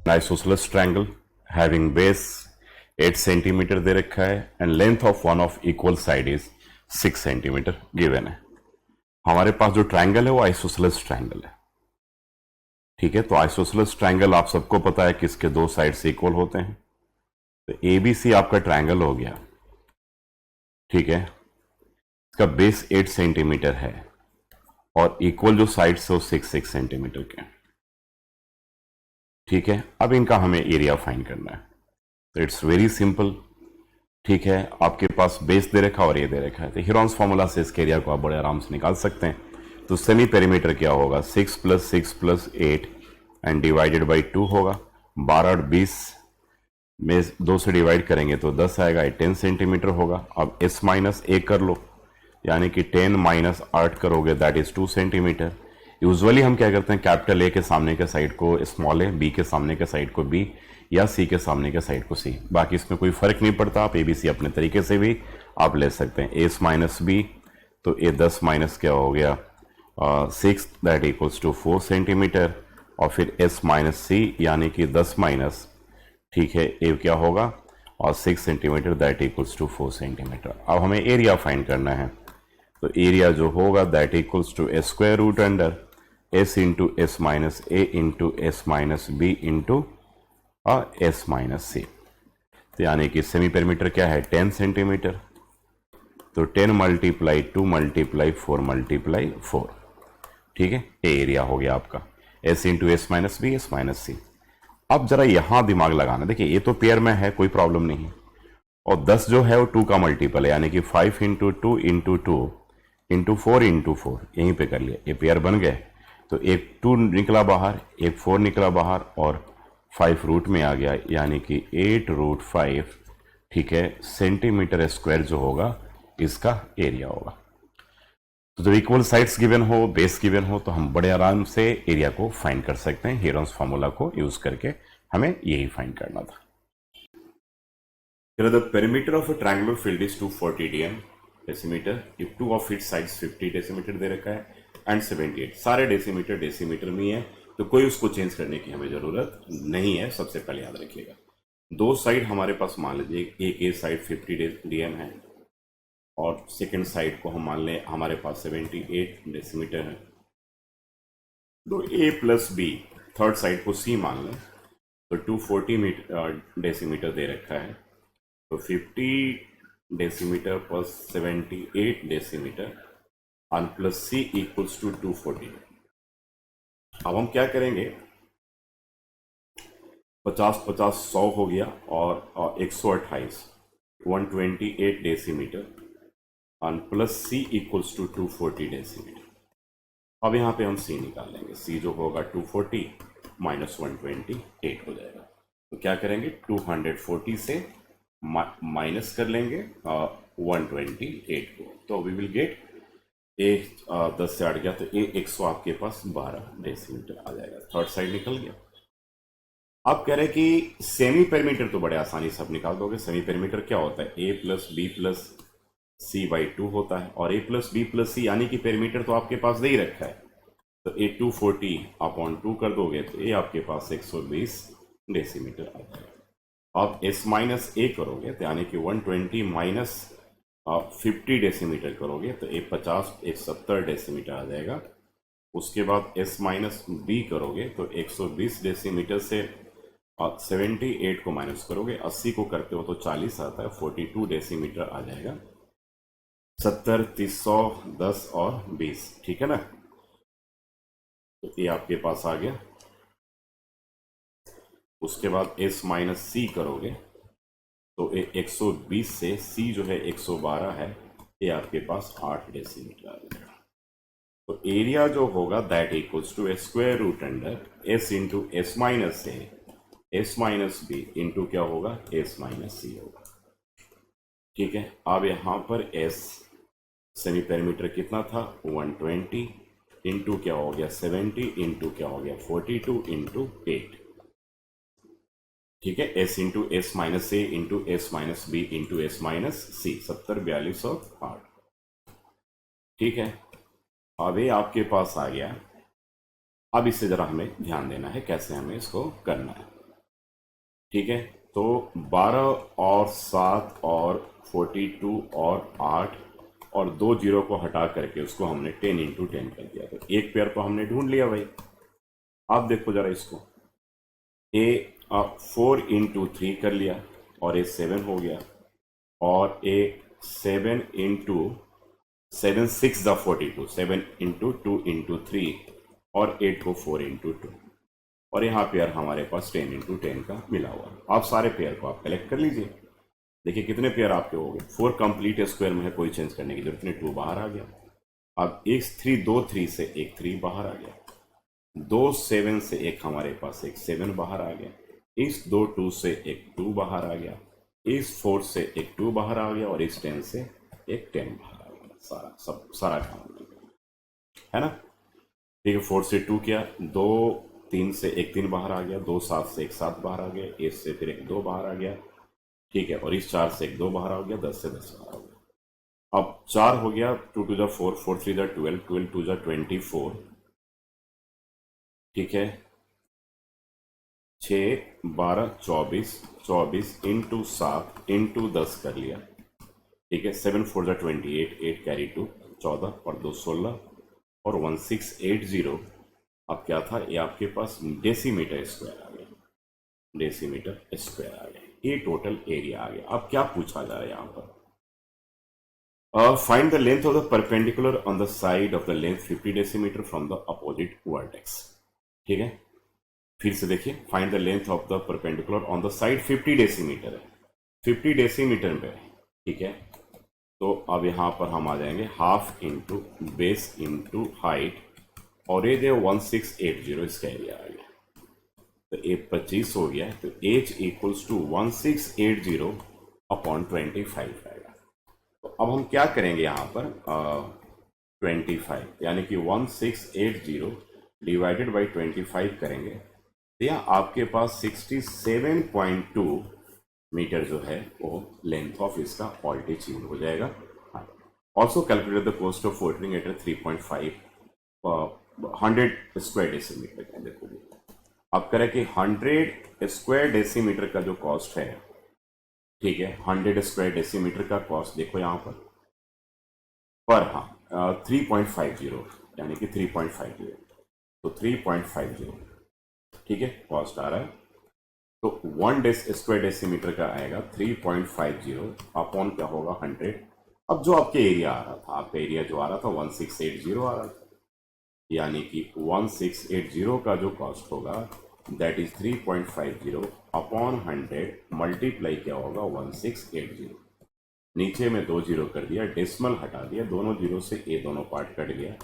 Isosceles triangle having base 8 centimetre दे रखा है and length of one of equal side is 6 centimetre given है। हमारे पास जो ट्रायंगल है वो आइसोसेलेस ट्रायंगल है। ठीक है, तो आइसोसेलेस ट्रायंगल आप सबको पता है कि इसके दो साइड से इक्वल होते हैं। तो एबीसी आपका ट्रायंगल हो गया। ठीक है, इसका बेस 8 सेंटीमीटर है और इक्वल जो साइड्स है वो 6 सेंटीमीटर के। ठीक है, अब इनका हमें एरिया फाइंड करना है। तो इट्स वेरी सिंपल। ठीक है, आपके पास बेस दे रखा और ये दे रखा है, तो हीरोन्स फॉर्मूला से इसके एरिया को आप बड़े आराम से निकाल सकते हैं। तो सेमी पेरीमीटर क्या होगा, 6 + 6 + 8 एंड डिवाइडेड बाई 2 होगा। 12 और 20 में 2 से डिवाइड करेंगे तो 10 आएगा, 10 सेंटीमीटर होगा। अब s माइनस a कर लो, यानी कि 10 माइनस 8 करोगे दैट इज 2 सेंटीमीटर। यूजुअली हम क्या करते हैं, कैपिटल ए के सामने के साइड को स्मॉल ए, बी के सामने के साइड को बी या सी के सामने के साइड को सी। बाकी इसमें कोई फर्क नहीं पड़ता, आप ए बी सी अपने तरीके से भी आप ले सकते हैं। एस माइनस बी, तो ए 10 माइनस क्या हो गया 6 दैट इक्वल्स टू 4 सेंटीमीटर। और फिर एस माइनस सी यानी कि 10 माइनस, ठीक है, ए क्या होगा और 6 centimetre that equals to 4 centimetre. अब हमें एरिया फाइंड करना है। तो एरिया जो होगा that equals to s square root under s into S minus A into S minus B into S minus सी। तो यानी कि सेमी पेरीमीटर क्या है 10 सेंटीमीटर, तो 10 मल्टीप्लाई 2 मल्टीप्लाई 4 मल्टीप्लाई 4। ठीक है, ये एरिया हो गया आपका s into S minus B S minus C. अब जरा यहां दिमाग लगाना, देखिए ये तो पेयर में है, कोई प्रॉब्लम नहीं, और 10 जो है वो 2 का मल्टीपल है, यानी कि 5 इंटू 2 इंटू 2 इंटू 4 इंटू 4, यहीं पे कर लिया, ये पेयर बन गए। तो एक 2 निकला बाहर, एक 4 निकला बाहर और 5 रूट में आ गया, यानी कि 8√5, ठीक है, सेंटीमीटर स्क्वायर जो होगा इसका एरिया होगा। तो जब इक्वल साइड्स गिवन हो, बेस गिवन हो, तो हम बड़े आराम से एरिया को फाइंड कर सकते हैं। हीरोन्स फार्मूला को यूज करके हमें यही फाइंड करना था। The perimeter of a triangular field is 240 decimeter if two of its sides 50 decimeter दे रखा है एंड 78, सारे डेसीमीटर में है, तो कोई उसको चेंज करने की हमें जरूरत नहीं है। सबसे पहले याद रखिएगा, दो साइड हमारे पास मान लीजिए, एक ए साइड 50 dm है और सेकंड साइड को हम मान लें हमारे पास 78 डेसीमीटर है। तो ए प्लस बी, थर्ड साइड को सी मान लें, तो 240 डेसीमीटर दे रखा है। तो 50 डेसीमीटर प्लस 78 डेसीमीटर और प्लस सी इक्वल्स टू 240। अब हम क्या करेंगे, 50-50 100 हो गया और 128 128 डेसीमीटर और plus C equals to 240 decimetre. अब यहाँ पे हम सी निकाल लेंगे, सी जो होगा 240 माइनस 128 हो जाएगा। तो क्या करेंगे, 240 से माइनस कर लेंगे 128 को, तो वी विल गेट ए 10 से 8 गया, तो ए 100 आपके पास 12 डेसीमीटर आ जाएगा। थर्ड साइड निकल गया। अब कह रहे हैं कि सेमी पेरीमीटर तो बड़े आसानी से आप निकाल दोगे। सेमी पेरीमीटर क्या होता है, A plus B plus C by 2 होता है, और A plus B plus C यानी कि पेरीमीटर तो आपके पास दे ही रखा है। तो ए 240 अपॉन 2 कर दोगे तो ए आपके पास 120 डेसीमीटर आ जाएगा। अब s माइनस ए करोगे तो यानी कि 120 माइनस 50 डेसीमीटर करोगे तो एक 70 डेसीमीटर आ जाएगा। उसके बाद s माइनस बी करोगे तो 120 डेसीमीटर से 78 को माइनस करोगे, 80 को करते हो तो 40 आता है, 42 डेसीमीटर आ जाएगा। 70 30 100 10 और 20, ठीक है ना। तो ये आपके पास आ गया। उसके बाद s माइनस सी करोगे तो 120 से c जो है 112 है, ये आपके पास 8 डेसीमीटर आ जाएगा। तो एरिया जो होगा that equals to square root under s into S minus A S minus B into क्या होगा एस माइनस सी होगा। ठीक है, अब यहाँ पर s सेमी पेरीमीटर कितना था 120 इंटू क्या हो गया 70 इंटू क्या हो गया 42 इंटू 8। ठीक है, एस इंटू एस माइनस ए into S minus B into S minus C, 70, 42 और 8। ठीक है, अब ये आपके पास आ गया। अब इससे जरा हमें ध्यान देना है कैसे हमें इसको करना है। ठीक है, तो 12 और 7 और 42 और 8 और 2 जीरो को हटा करके उसको हमने 10 इंटू 10 कर दिया। तो एक पेयर तो हमने ढूंढ लिया भाई। आप देखो जरा इसको, ए 4 इंटू 3 कर लिया और ए 7 हो गया, और ए 7 इंटू 7 6 द 42, 7 इंटू 2 इंटू 3 और 8 को 4 इंटू 2, और यहाँ पेयर हमारे पास 10 इंटू 10 का मिला हुआ है। आप सारे पेयर को आप कलेक्ट कर लीजिए। देखिए कितने पेयर आपके हो गए, 4 कंप्लीट स्क्वायर में है, कोई चेंज करने की जरूरत नहीं, 2 बाहर आ गया। अब एक 3 2 3 से एक 3 बाहर आ गया, 2 7 से एक हमारे पास एक 7 बाहर आ गया, इस 2 2 से एक 2 बाहर आ गया, इस 4 से एक 2 बाहर आ गया, और इस 10 से एक 10 बाहर आ गया। सारा काम है ना। ठीक है, 4 से 2 किया, 2 3 से एक 3 बाहर आ गया, 2 7 से एक 7 बाहर आ गया, 1 से फिर एक 2 बाहर आ गया। ठीक है, और इस 4 से एक 2 बाहर आ गया, 10 से 10 बाहर आ गया। अब 4 हो गया, 2 2 जा 4, 4 3 जा 12, 12 2 जा 24। ठीक है, 6 12 24, 24 इंटू 7 इंटू 10 कर लिया। ठीक है, 7 4 जा 28, 8 कैरी 2 14 और 2 16 और 1680। अब क्या था, ये आपके पास डेसीमीटर स्क्वायर आ गया, डेसीमीटर स्क्वायर आ गया। ये टोटल एरिया आ गया। अब क्या पूछा जा रहा है यहाँ पर, find the length of the perpendicular on the side of the length 50 decimetre from the opposite vertex. ठीक है, फिर से देखिए, find the length of the perpendicular on the side 50 decimetre है, 50 डेसीमीटर पे है। ठीक है, तो अब यहाँ पर हम आ जाएंगे half into base into height, और ये जो 1680 इसका एरिया आ गया, तो ये 25 हो गया, तो h इक्वल्स टू 1680 अपॉन 25 आएगा। तो अब हम क्या करेंगे यहाँ पर, 25 यानी कि 1680 डिवाइडेड बाई 25 करेंगे, तो यहाँ आपके पास 67.2 मीटर जो है वो लेंथ ऑफ इसका ऑल्टीट्यूड हो जाएगा। Also calculate the cost of watering at 3.5 100 square decimetre का। देखो अब करें कि 100 स्क्वायर डेसीमीटर का जो कॉस्ट है, ठीक है, 100 स्क्वायर डेसीमीटर का कॉस्ट देखो यहाँ पर हाँ 3.50 यानी कि 3.50, तो 3.50 ठीक है कॉस्ट आ रहा है। तो 1 स्क्वायर डेसीमीटर का आएगा 3.50 अपॉन क्या होगा 100। अब जो आपके एरिया आ रहा था, आपका एरिया जो आ रहा था 1680 आ रहा था, यानी कि 1680 का जो कॉस्ट होगा दैट इज 3.50 अपॉन 100 मल्टीप्लाई क्या होगा 1680। नीचे में 2 जीरो कर दिया, डेसिमल हटा दिया, दोनों जीरो से ए दोनों पार्ट कट गया,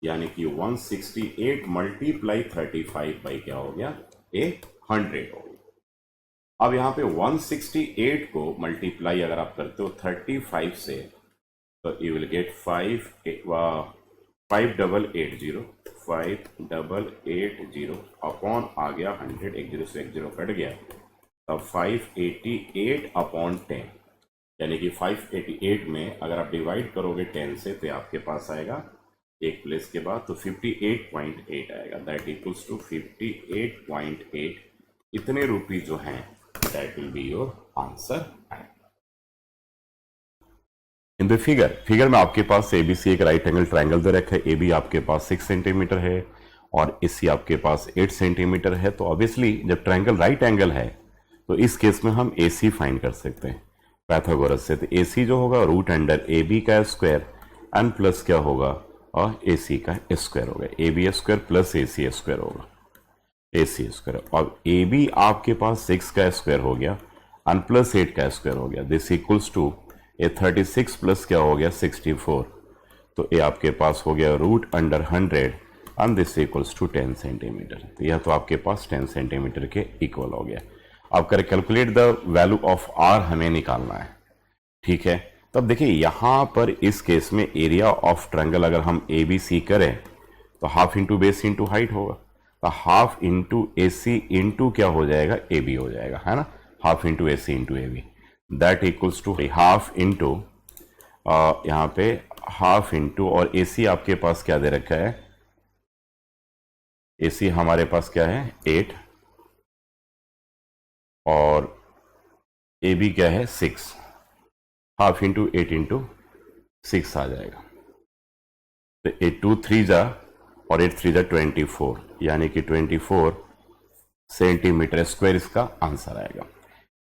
यानी कि 168 मल्टीप्लाई 35 बाई क्या हो गया, ए 100 हो गया। अब यहाँ पे 168 को मल्टीप्लाई अगर आप करते हो 35 से, तो यू विल गेट 5880 अपॉन आ गया 100, एक जीरो से एक जीरो कट गया, तब 588 अपॉन 10, यानी कि 588 में अगर आप डिवाइड करोगे 10 से तो आपके पास आएगा एक प्लेस के बाद तो 58.8 आएगा, दैट इक्वल्स टू 58.8। इतने रुपीज जो हैं that will be your answer. In the figure में आपके पास एबीसी एक राइट एंगल ट्राइंगल दे रखा है, ए बी आपके पास 6 सेंटीमीटर है और एसी आपके पास 8 सेंटीमीटर है। तो ऑब्वियसली जब ट्राइंगल राइट एंगल है तो इस केस में हम एसी फाइंड कर सकते हैं पैथागोरस से। तो एसी जो होगा रूट अंडर ए बी का स्क्वायर एंड प्लस क्या होगा और एसी का स्क्वायर होगा, A B square plus AC square होगा, एसी स्क्वायर। और ए बी आपके पास 6 का स्क्वायर हो गया एंड प्लस 8 का स्क्वायर हो गया, this equals to A 36 plus क्या हो गया 64। तो ये आपके पास हो गया root under 100 and this equals to 10 centimetre. तो यह तो आपके पास 10 सेंटीमीटर के इक्वल हो गया। अब कर calculate the value of R हमें निकालना है, ठीक है। तब देखिए यहाँ पर इस केस में एरिया ऑफ ट्रायंगल अगर हम ए बी सी करें तो half into base into height होगा, तो half into A C into क्या हो जाएगा ए बी हो जाएगा, है ना। Half into A C into A B, that equals to half into यहाँ पे हाफ इंटू, और ए सी आपके पास क्या दे रखा है, ए सी हमारे पास क्या है 8, और ए बी क्या है 6, हाफ इंटू 8 इंटू 6 आ जाएगा। तो 8 2 3 जा और 8 3 जा 24, यानी कि 24 सेंटीमीटर स्क्वायर इसका आंसर आएगा।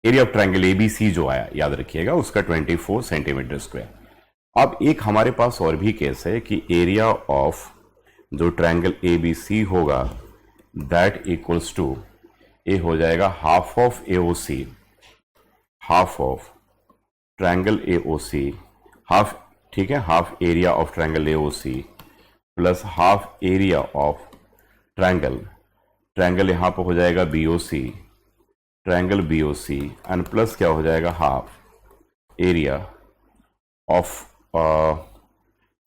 एरिया ऑफ ट्रायंगल एबीसी जो आया याद रखिएगा, उसका 24 सेंटीमीटर स्क्वायर। अब एक हमारे पास और भी केस है कि एरिया ऑफ जो ट्रायंगल एबीसी होगा दैट इक्वल्स टू, ए हो जाएगा half of AOC, half of triangle AOC, half, ठीक है, half area of triangle AOC plus half area of triangle, triangle यहां पर हो जाएगा BOC, triangle BOC, and plus क्या हो जाएगा हाफ एरिया ऑफ,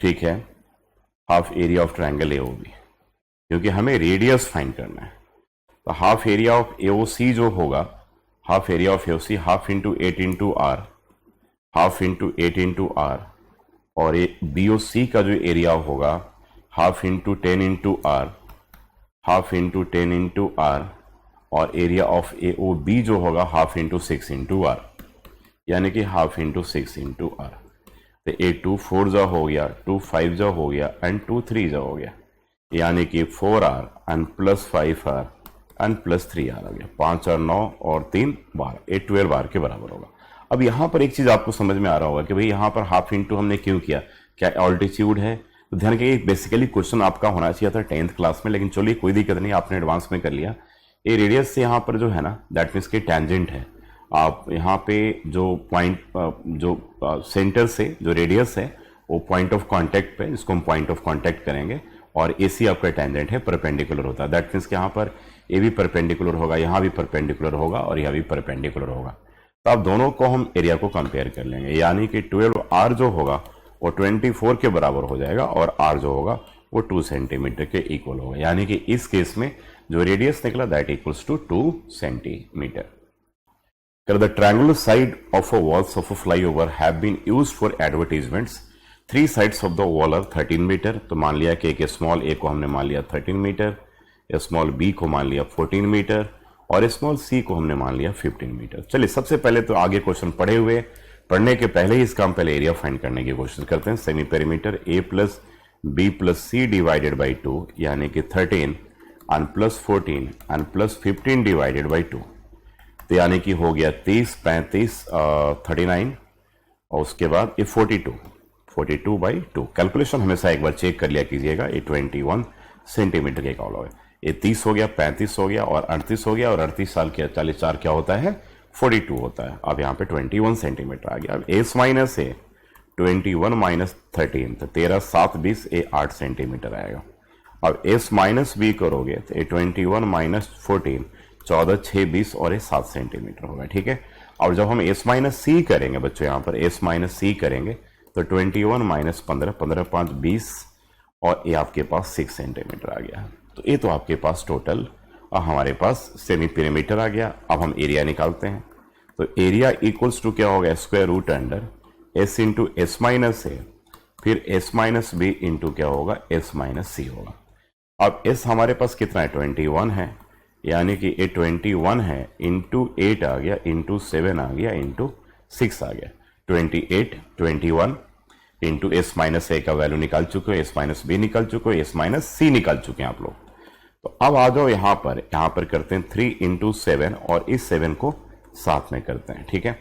ठीक है, half area of triangle AOB, क्योंकि हमें रेडियस फाइंड करना है। तो हाफ एरिया ऑफ एओसी जो होगा, half area of AOC half into 8 into R, half into 8 into R, और ये बीओसी का जो एरिया होगा half into 10 into R, half into 10 into R, और एरिया ऑफ एओबी जो होगा हाफ इंटू 6 इंटू आर, यानी कि हाफ इंटू 6 इंटू आर। तो 8 2 4 जा हो गया, 2 5 जा हो गया, एंड 2 3 जा हो गया, यानी कि 4 R and plus 5 R and plus 3 R आ गया, 5 और 9 और 3 12, 8 12 आर के बराबर होगा। अब यहाँ पर एक चीज़ आपको समझ में आ रहा होगा कि भाई यहाँ पर हाफ इंटू हमने क्यों किया, क्या ऑल्टीट्यूड है? तो ध्यान रखिए बेसिकली क्वेश्चन आपका होना चाहिए था 10th क्लास में, लेकिन चलिए कोई दिक्कत नहीं, आपने एडवांस में कर लिया। ये रेडियस से यहाँ पर जो है ना दैट मीन्स के टेंजेंट है, आप यहाँ पे जो पॉइंट जो सेंटर से जो रेडियस है वो पॉइंट ऑफ कांटेक्ट पे, इसको हम पॉइंट ऑफ कांटेक्ट करेंगे, और ए सी आपका टेंजेंट है, परपेंडिकुलर होता है, दैट मीन्स कि यहाँ पर ए भी परपेंडिकुलर होगा, यहाँ भी परपेंडिकुलर होगा, और यहाँ भी परपेंडिकुलर होगा। तो अब दोनों को हम एरिया को कंपेयर कर लेंगे, यानी कि 12 आर जो होगा वो 24 के बराबर हो जाएगा, और आर जो होगा वो 2 सेंटीमीटर के इक्वल होगा, यानी कि इस केस में जो रेडियस निकला that equals to 2 centimetre. The triangular side of a walls of a flyover have been used for advertisements, 3 sides of the wall are 13 metre. तो मान लिया कि एक स्मॉल ए को हमने मान लिया 13 मीटर, स्मॉल बी को मान लिया 14 मीटर, और स्मॉल सी को हमने मान लिया 15 मीटर। चलिए सबसे पहले तो आगे क्वेश्चन पढ़े हुए, पढ़ने के पहले ही इसका हम पहले एरिया फाइंड करने की कोशिश करते हैं। Semi perimeter A plus B plus C divided by 2, यानी कि 13 and plus 14 and plus 15 divided by 2, तो यानी कि हो गया 30 35 39, और उसके बाद ये 42 बाई 2। कैलकुलेशन हमेशा एक बार चेक कर लिया कीजिएगा, ये 21 सेंटीमीटर के कॉल है। ये 30 हो गया, 35 हो गया, और 38 हो गया, और 38 साल के 44 क्या होता है 42 होता है। अब यहाँ पे 21 सेंटीमीटर आ गया। अब एस माइनस ए 21 माइनस 13, तो 13 7 20, ए 8 सेंटीमीटर आएगा। अब एस माइनस बी करोगे तो ये 21 माइनस 14, 14 6 20, और ये 7 सेंटीमीटर होगा, ठीक है। और जब हम एस माइनस सी करेंगे बच्चों, यहाँ पर एस माइनस सी करेंगे तो 21 माइनस 15, 15 5 20, और ये आपके पास 6 सेंटीमीटर आ गया। तो ये तो आपके पास टोटल हमारे पास सेमी पेरीमीटर आ गया। अब हम एरिया निकालते हैं, तो एरिया इक्वल्स टू क्या होगा, square root under s into S minus a, फिर एस माइनस बी इंटू क्या होगा एस माइनस सी होगा। अब एस हमारे पास कितना है 21 है, यानी कि ये 21 है इंटू 8 आ गया, इंटू 7 आ गया, इंटू 6 आ गया, 28 21 इंटू एस माइनस ए का वैल्यू निकाल चुके हो, एस माइनस बी निकाल चुके हो, एस माइनस सी निकाल चुके हैं आप लोग। तो अब आ जाओ यहाँ पर करते हैं 3 इंटू 7, और इस 7 को साथ में करते हैं, ठीक है।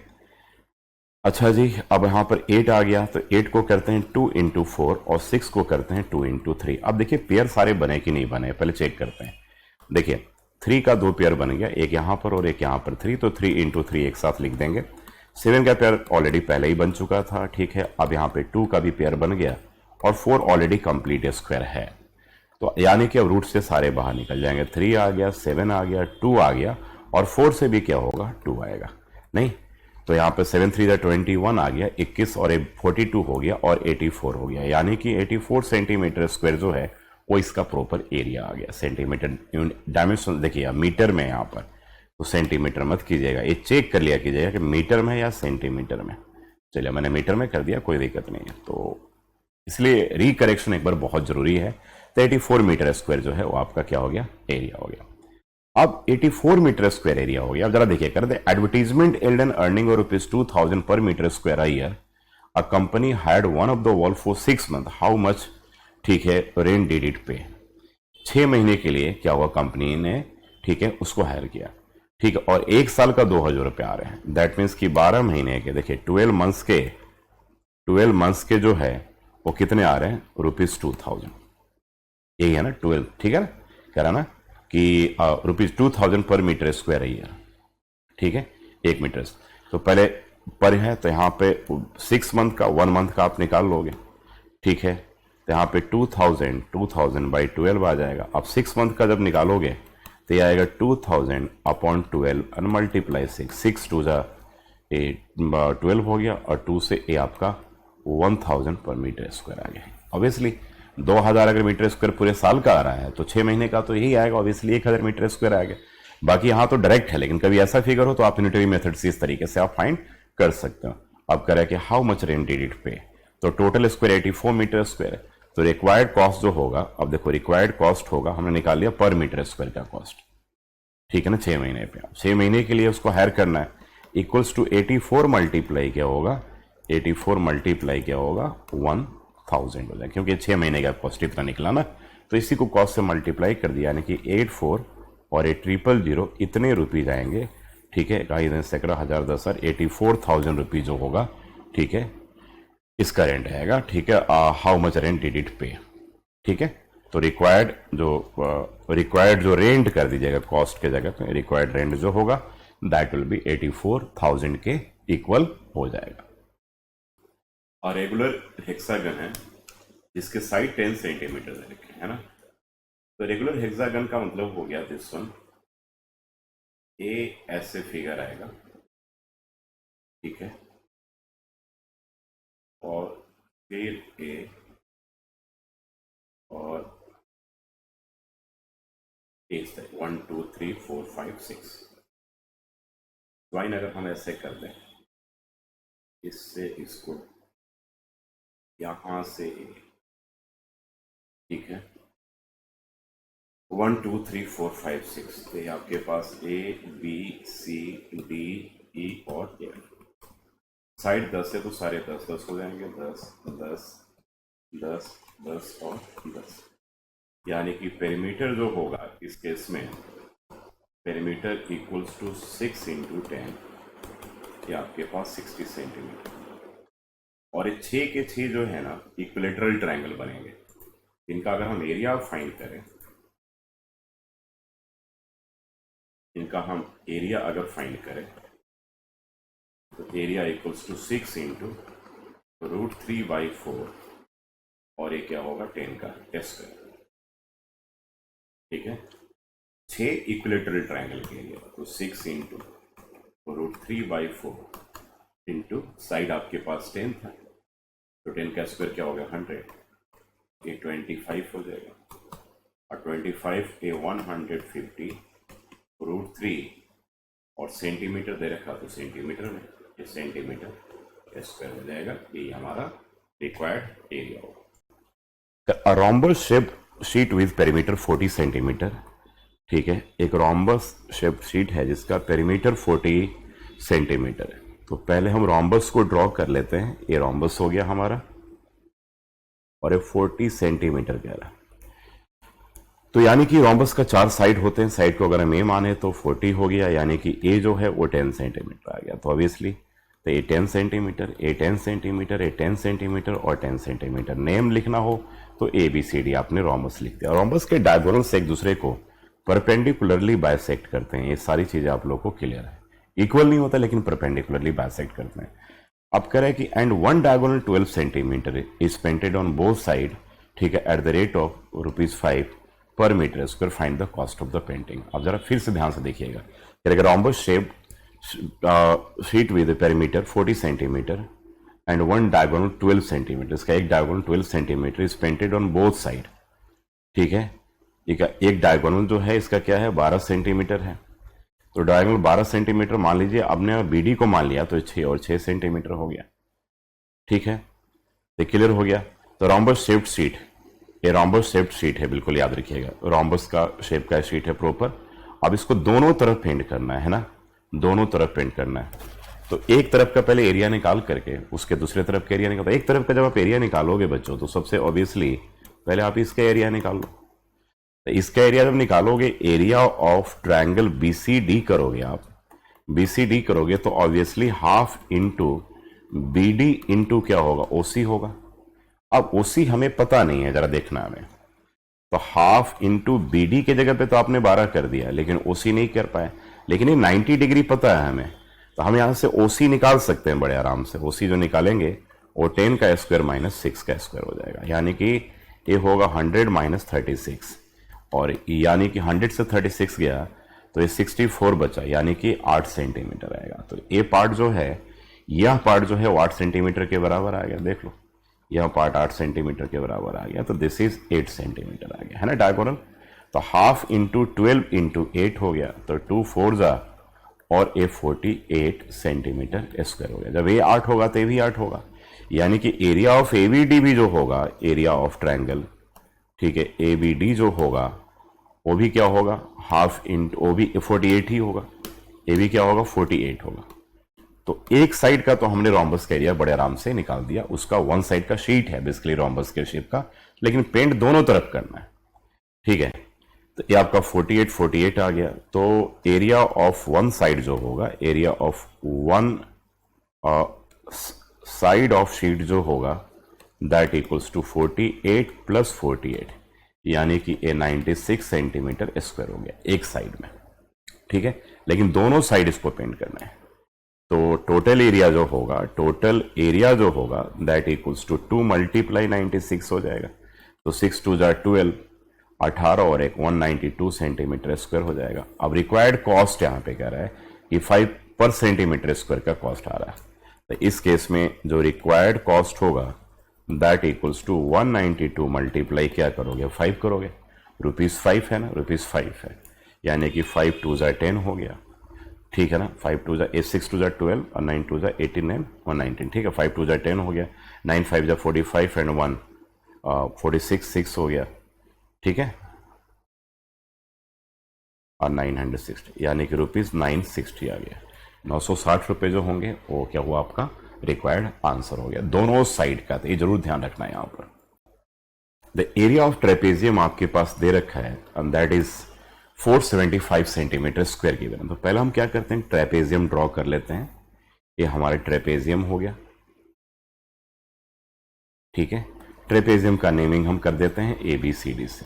अच्छा जी, अब यहाँ पर 8 आ गया, तो 8 को करते हैं 2 इंटू 4, और 6 को करते हैं 2 इंटू 3। अब देखिए पेयर सारे बने कि नहीं बने, पहले चेक करते हैं। देखिए 3 का 2 पेयर बन गया, एक यहाँ पर और एक यहाँ पर 3, तो 3 इंटू 3 एक साथ लिख देंगे। 7 का पेयर ऑलरेडी पहले ही बन चुका था, ठीक है। अब यहाँ पे 2 का भी पेयर बन गया, और 4 ऑलरेडी कंप्लीट स्क्वायर है, तो यानी कि अब रूट से सारे बाहर निकल जाएंगे। 3 आ गया, 7 आ गया, 2 आ गया, और 4 से भी क्या होगा 2 आएगा, नहीं। तो यहाँ पे 7 3 21 आ गया, 21 और 42 हो गया, और 84 हो गया, यानी कि 84 सेंटीमीटर स्क्वायर जो है वो इसका प्रॉपर एरिया आ गया। सेंटीमीटर डायमेंशन देखिए मीटर में यहाँ पर, तो सेंटीमीटर मत कीजिएगा, ये चेक कर लिया कीजिएगा कि मीटर में या सेंटीमीटर में। चलिए मैंने मीटर में कर दिया, कोई दिक्कत नहीं है। तो इसलिए रिकरेक्शन एक बार बहुत जरूरी है। तो 84 मीटर स्क्वायर जो है वो आपका क्या हो गया, एरिया हो गया। अब 84 मीटर स्क्वायर एरिया हो गया। अब जरा देखिए, कर the advertisement yield an earning और ₹2000 per metre square a year. A company hired one of the wall for 6 month, how much, ठीक है, रेंट डिड इट पे। 6 महीने के लिए क्या हुआ, कंपनी ने, ठीक है, उसको हायर किया, ठीक है, और 1 साल का 2000 रुपये आ रहे हैं। दैट मीन्स कि 12 महीने के, देखिए 12 मंथ्स के जो है वो कितने आ रहे हैं, ₹2000। यही है ना 12, ठीक है ना, कह रहा ना कि ₹2000 पर मीटर स्क्वायर है ईयर, ठीक है, 1 मीटर। तो पहले पर है, तो यहाँ पे 6 मंथ का, 1 मंथ का आप निकाल लोगे, ठीक है। तो यहाँ पे 2000 बाई 12 आ जाएगा। अब 6 मंथ का जब निकालोगे तो ये आएगा 2000 अपॉन 12 और मल्टीप्लाई 6 2 जा 12 हो गया, और 2 से ये आपका 1000 पर मीटर स्क्वायर आ गया। ऑब्वियसली 2000 अगर मीटर स्क्वायर पूरे साल का आ रहा है तो 6 महीने का तो यही आएगा, ऑब्वियसली 1000 मीटर स्क्वायर आ गया। बाकी यहाँ तो डायरेक्ट है, लेकिन कभी ऐसा फिगर हो तो आप यूनिटरी मेथड से इस तरीके से आप फाइंड कर सकते हो। अब कह रहा है कि how much rent did it पे, तो टोटल स्क्वायर 84 मीटर स्क्वायर है। तो रिक्वायर्ड कॉस्ट जो होगा, अब देखो रिक्वायर्ड कॉस्ट होगा, हमने निकाल लिया पर मीटर स्क्वायर का कॉस्ट, ठीक है ना, 6 महीने पे। 6 महीने के लिए उसको हायर करना है, इक्वल्स टू 84 मल्टीप्लाई क्या होगा, 84 मल्टीप्लाई क्या होगा 1000 हो जाएगा, क्योंकि 6 महीने का कॉस्ट इतना निकला ना, तो इसी को कॉस्ट से मल्टीप्लाई कर दिया, यानी कि 84 और 800 इतने रुपीज आएंगे, ठीक है, 1000 84,000 रुपीज जो होगा, ठीक है, इसका रेंट आएगा, ठीक है। How much rent did it पे, ठीक है। तो रिक्वायर्ड जो रेंट कर दीजिएगा कॉस्ट के जगह पे, रिक्वायर्ड रेंट जो होगा दैट विल बी 84,000 के इक्वल हो जाएगा। और रेगुलर हेक्सागन है जिसके साइड 10 सेंटीमीटर दे रखे है ना, तो रेगुलर हेक्सागन का मतलब हो गया दिस वन, ए ऐसे फिगर आएगा, ठीक है, और फिर ए और 1 2 3 4 5 6 ज्वाइन अगर हम ऐसे कर दें, इससे इसको यहां से, ठीक है, 1 2 3 4 5 6, तो ये आपके पास ए बी सी डी ई और ए। साइड 10 है तो सारे 10 10 हो जाएंगे, 10 10 10 10 और 10, यानी कि पेरीमीटर जो होगा इस केस में, पेरीमीटर इक्वल्स टू 6 इंटू 10, ये आपके पास 60 सेंटीमीटर। और ये 6 के 6 जो है ना इक्विलेटरल ट्रायंगल बनेंगे, इनका अगर हम एरिया फाइंड करें, इनका हम एरिया अगर फाइंड करें तो एरिया इक्वल्स टू 6 इंटू √3/4, और ये क्या होगा 10 का स्क्वायर, ठीक है। 6 इक्विलेटरल ट्रायंगल के एरिया, तो 6 इंटू √3/4 इंटू साइड आपके पास 10 था, तो 10 का स्क्वायर क्या हो गया 100, ये 25 हो जाएगा, और 25 ये 150 √3, और सेंटीमीटर दे रखा तो सेंटीमीटर में, ये सेंटीमीटर स्क्वायर हो जाएगा, ये हमारा रिक्वायर्ड एरिया होगा। Rhombus shape sheet with perimeter 40 centimetre, ठीक है, एक रोम्बस शेप शीट है जिसका पेरीमीटर 40 सेंटीमीटर है। तो पहले हम रोम्बस को ड्रॉ कर लेते हैं, ये रोम्बस हो गया हमारा, और ये 40 सेंटीमीटर कह रहा है, तो यानी कि रोम्बस का 4 साइड होते हैं, साइड को अगर हम ए माने तो 40 हो गया, यानी कि ए जो है वो 10 सेंटीमीटर आ गया। तो ऑब्वियसली तो ये 10 सेंटीमीटर, ए 10 सेंटीमीटर, ए 10 सेंटीमीटर और 10 सेंटीमीटर। नेम लिखना हो तो ए बी सी डी आपने रोम्बस लिख दिया। रोम्बस के डायगोनल्स एक दूसरे को परपेंडिकुलरली बाइसेक्ट करते हैं, ये सारी चीजें आप लोग को क्लियर है। इक्वल नहीं होता लेकिन परपेंडिकुलरली बाइसेक्ट करते हैं। अब कह रहे हैं कि and one diagonal 12 centimetre is painted on both side, ठीक है, at the rate of ₹5 per metre square, find the cost of the painting. अब जरा फिर से ध्यान से देखिएगा, rhombus shape sheet with perimeter 40 centimetre and one diagonal 12 centimetre, इसका एक diagonal 12 centimetre is painted on both side, ठीक है। एक डायगोनल जो है इसका क्या है 12 सेंटीमीटर है, तो डायगोनल 12 सेंटीमीटर मान लीजिए, आपने BD को मान लिया तो 6 और 6 सेंटीमीटर हो गया। ठीक है, तो क्लियर हो गया। तो रॉम्बस शेप्ड शीट, ये रॉम्बस शेप्ड शीट है, बिल्कुल याद रखिएगा, रॉम्बस का शेप का शीट है प्रॉपर। अब इसको दोनों तरफ पेंट करना है ना, दोनों तरफ पेंट करना है। तो एक तरफ का पहले एरिया निकाल करके उसके दूसरे तरफ का एरिया निकाल। एक तरफ का जब आप एरिया निकालोगे बच्चों, तो सबसे ऑब्वियसली पहले आप इसका एरिया निकाल लो। तो इसका एरिया जब निकालोगे, एरिया ऑफ ट्रायंगल BCD करोगे आप, BCD करोगे तो obviously half into BD into क्या होगा, OC होगा। अब OC हमें पता नहीं है, जरा देखना हमें। तो हाफ इंटू BD के जगह पे तो आपने 12 कर दिया, लेकिन OC नहीं कर पाए। लेकिन ये 90 डिग्री पता है हमें, तो हम यहां से OC निकाल सकते हैं बड़े आराम से। OC जो निकालेंगे वो 10 का स्क्वायर माइनस 6 का स्क्वायर हो जाएगा, यानी कि ये होगा 100 माइनस 36, और यानी कि 100 से 36 गया तो ये 64 बचा, यानी कि 8 सेंटीमीटर आएगा। तो ये पार्ट जो है, यह पार्ट जो है वो 8 सेंटीमीटर के बराबर आ गया। देख लो, यह पार्ट 8 सेंटीमीटर के बराबर आ गया, तो दिस इज 8 सेंटीमीटर आ गया, है ना डायगोनल। तो हाफ इंटू 12 इंटू 8 हो गया, तो 2 4 जा और ये 48 सेंटीमीटर स्क्वायर हो गया। जब ये 8 होगा तो ये भी 8 होगा, यानी कि एरिया ऑफ ABD भी जो होगा, एरिया ऑफ ट्रायंगल, ठीक है, ABD जो होगा वो भी क्या होगा, हाफ इंटू, वो भी 48 ही होगा, ये भी क्या होगा 48 होगा। तो एक साइड का तो हमने रोम्बस का एरिया बड़े आराम से निकाल दिया, उसका वन साइड का शीट है बेसिकली रोम्बस के शेप का, लेकिन पेंट दोनों तरफ करना है। ठीक है, तो ये आपका 48 आ गया। तो एरिया ऑफ वन साइड जो होगा, area of one side of sheet जो होगा, दैट इक्वल्स टू 48 प्लस 48, यानी कि ये 96 सेंटीमीटर स्क्वायर हो गया एक साइड में। ठीक है, लेकिन दोनों साइड इसको पेंट करना है। तो टोटल एरिया जो होगा, टोटल एरिया जो होगा दैट इक्वल्स टू 2 मल्टीप्लाई 96 हो जाएगा। तो 6 2 जा 12, 18 और 192 सेंटीमीटर स्क्वायर हो जाएगा। अब रिक्वायर्ड कॉस्ट यहाँ पे कह रहा है कि 5 पर सेंटीमीटर स्क्वायर का कॉस्ट आ रहा है। तो इस केस में जो रिक्वायर्ड कॉस्ट होगा दैट इक्वल्स टू 192 मल्टीप्लाई क्या करोगे, 5 करोगे, ₹5 है ना, ₹5 है, यानी कि 5 2 जा 10 हो गया। ठीक है ना, 5 2 जा 6 2 जा 12 और 9 2 जा 18 एंड 119। ठीक है, 5 2 जा 10 हो गया, 9 5 जा 45 एंड 1 46 6 हो गया। ठीक है, और 960, यानी कि ₹960 आ गया। 960 रुपये जो होंगे वो क्या हुआ, आपका रिक्वायर्ड आंसर हो गया दोनों साइड का। तो ये जरूर ध्यान रखना है यहाँ पर। द एरिया ऑफ ट्रेपेजियम आपके पास दे रखा है and that is 475 centimetre square given. तो पहले हम क्या करते हैं, ट्रेपेजियम ड्रॉ कर लेते हैं। ये हमारा ट्रेपेजियम हो गया। ठीक है, ट्रेपेजियम का नेमिंग हम कर देते हैं ABCD से।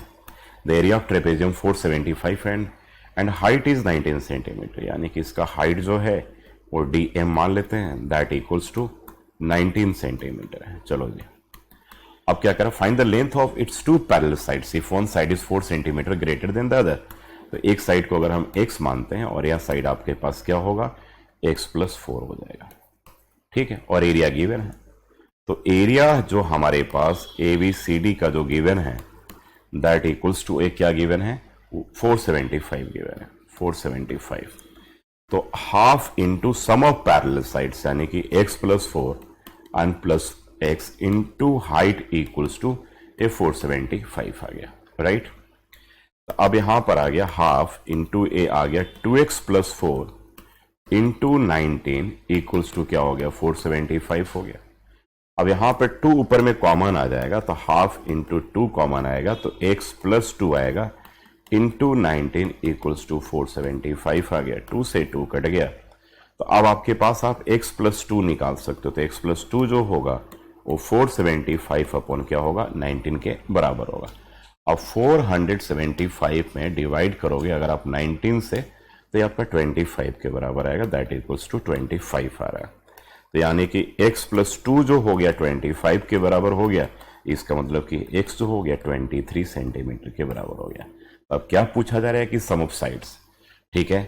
The area of trapezium 475 and height is 19 centimetre, यानी कि इसका हाइट जो है वो DM मान लेते हैं, दैट इक्वल्स टू 19 सेंटीमीटर है। चलो जी, अब क्या करें, find the length of its 2 parallel sides if one side is 4 centimetre greater than the other. तो एक साइड को अगर हम x मानते हैं और यह साइड आपके पास क्या होगा, x + 4 हो जाएगा। ठीक है, और एरिया गिवन है। तो एरिया जो हमारे पास ABCD का जो गिवन है दैट इक्वल्स टू, एक क्या गिवन है, 475 गिवन है, 475। तो half into sum of parallel sides, यानी कि x + 4 and plus x into height equals to 475 आ गया, राइट। तो अब यहां पर आ गया हाफ इंटू ए आ गया 2x + 4 इंटू 19 इक्वल्स टू क्या हो गया, 475 हो गया। अब यहां पर 2 ऊपर में कॉमन आ जाएगा, तो हाफ इंटू 2 कॉमन आएगा, तो x + 2 आएगा इंटू 19 इक्वल्स टू 475 आ गया। 2 से 2 कट गया। तो अब आपके पास आप x + 2 निकाल सकते हो। तो x + 2 जो होगा वो 475 अपॉन क्या होगा, 19 के बराबर होगा। अब 475 में डिवाइड करोगे अगर आप 19 से, तो ये आपका 25 के बराबर आएगा, दैट इक्वल्स टू 25 आ रहा है। तो यानी कि x + 2 जो हो गया 25 के बराबर हो गया, इसका मतलब कि x जो हो गया 23 सेंटीमीटर के बराबर हो गया। अब क्या पूछा जा रहा है कि सम ऑफ साइड्स, ठीक है,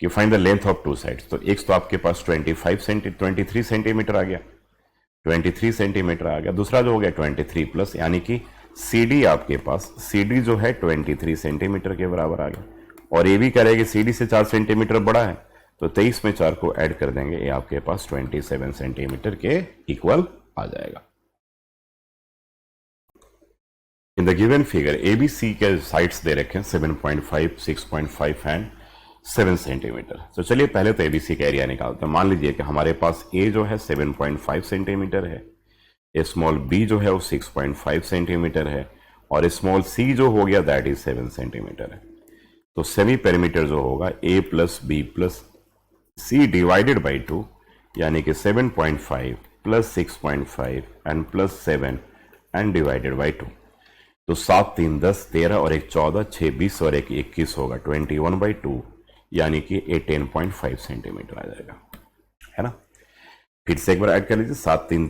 कि find the length of 2 sides. तो x तो आपके पास 23 सेंटीमीटर आ गया, 23 सेंटीमीटर आ गया। दूसरा जो हो गया 23 प्लस, यानी कि CD आपके पास, CD जो है 23 सेंटीमीटर के बराबर आ गया। और ए भी करेगी सी डी से 4 सेंटीमीटर बड़ा है, तो 23 में 4 को ऐड कर देंगे, ये आपके पास 27 सेंटीमीटर के इक्वल आ जाएगा। In the given figure A B C के साइड्स दे रखे हैं 7.5, 6.5 एंड 7 सेंटीमीटर। तो चलिए पहले तो एबीसी का एरिया निकालते हैं। मान लीजिए कि हमारे पास ए जो है 7.5 सेंटीमीटर है, स्मॉल बी जो है वो 6.5 सेंटीमीटर है, और स्मॉल सी जो हो गया दैट इज 7 सेंटीमीटर है। तो सेमी पेरीमीटर जो होगा a plus B plus C divided by 2, यानी कि 7.5 plus 6.5 and plus 7 and divided by 2। तो 7 3 10 13 और 1 14, 6 20 और 1 21 होगा, 21/2, यानी कि 10.5 सेंटीमीटर आ जाएगा, है ना। फिर से एक बार ऐड कर लीजिए, 7 3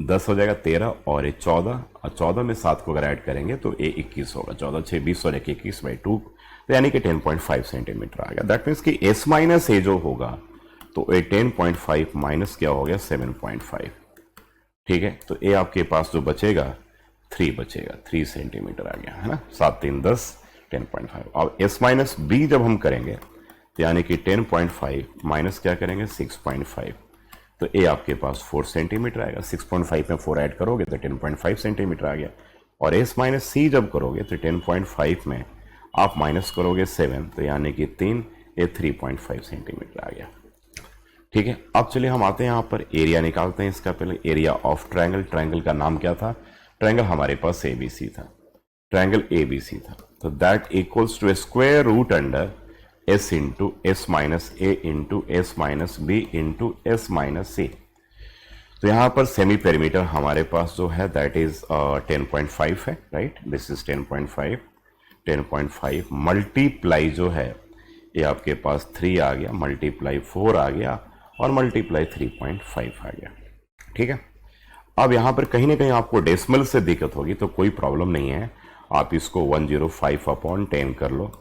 10 हो जाएगा, 13 और 1 14, और 14 में 7 को अगर ऐड करेंगे तो 21 होगा, 14 6 20 और 1 21/2, तो यानी कि 10.5 सेंटीमीटर आ गया। दैट मीन्स कि एस माइनस ए जो होगा तो ए 10.5 माइनस क्या हो गया 7.5, ठीक है। तो ए आपके पास जो बचेगा 3 बचेगा, 3 सेंटीमीटर आ गया, है ना। 7 3 10 10.5। अब एस माइनस बी जब हम करेंगे तो यानी कि 10.5 माइनस क्या करेंगे 6.5, तो ए आपके पास 4 सेंटीमीटर आएगा। 6.5 में 4 ऐड करोगे तो 10.5 सेंटीमीटर आ गया। और एस माइनस सी जब करोगे तो 10.5 में आप माइनस करोगे 7, तो यानी कि 3, ये 3.5 सेंटीमीटर आ गया, ठीक है। अब चलिए हम आते हैं यहाँ पर एरिया निकालते हैं इसका। पहले एरिया ऑफ ट्रायंगल, ट्रायंगल का नाम क्या था, ट्रायंगल हमारे पास एबीसी था, ट्रायंगल एबीसी था, तो that equals to square root under s into S minus A into S minus B into S minus सी। तो यहाँ पर सेमी पेरीमीटर हमारे पास जो है दैट इज 10.5 है, राइट। दिस इज 10.5 मल्टीप्लाई जो है ये आपके पास 3 आ गया, मल्टीप्लाई 4 आ गया, और मल्टीप्लाई 3.5 आ गया, ठीक है। अब यहाँ पर कहीं ना कहीं आपको डेसिमल से दिक्कत होगी, तो कोई प्रॉब्लम नहीं है, आप इसको 105/10 कर लो,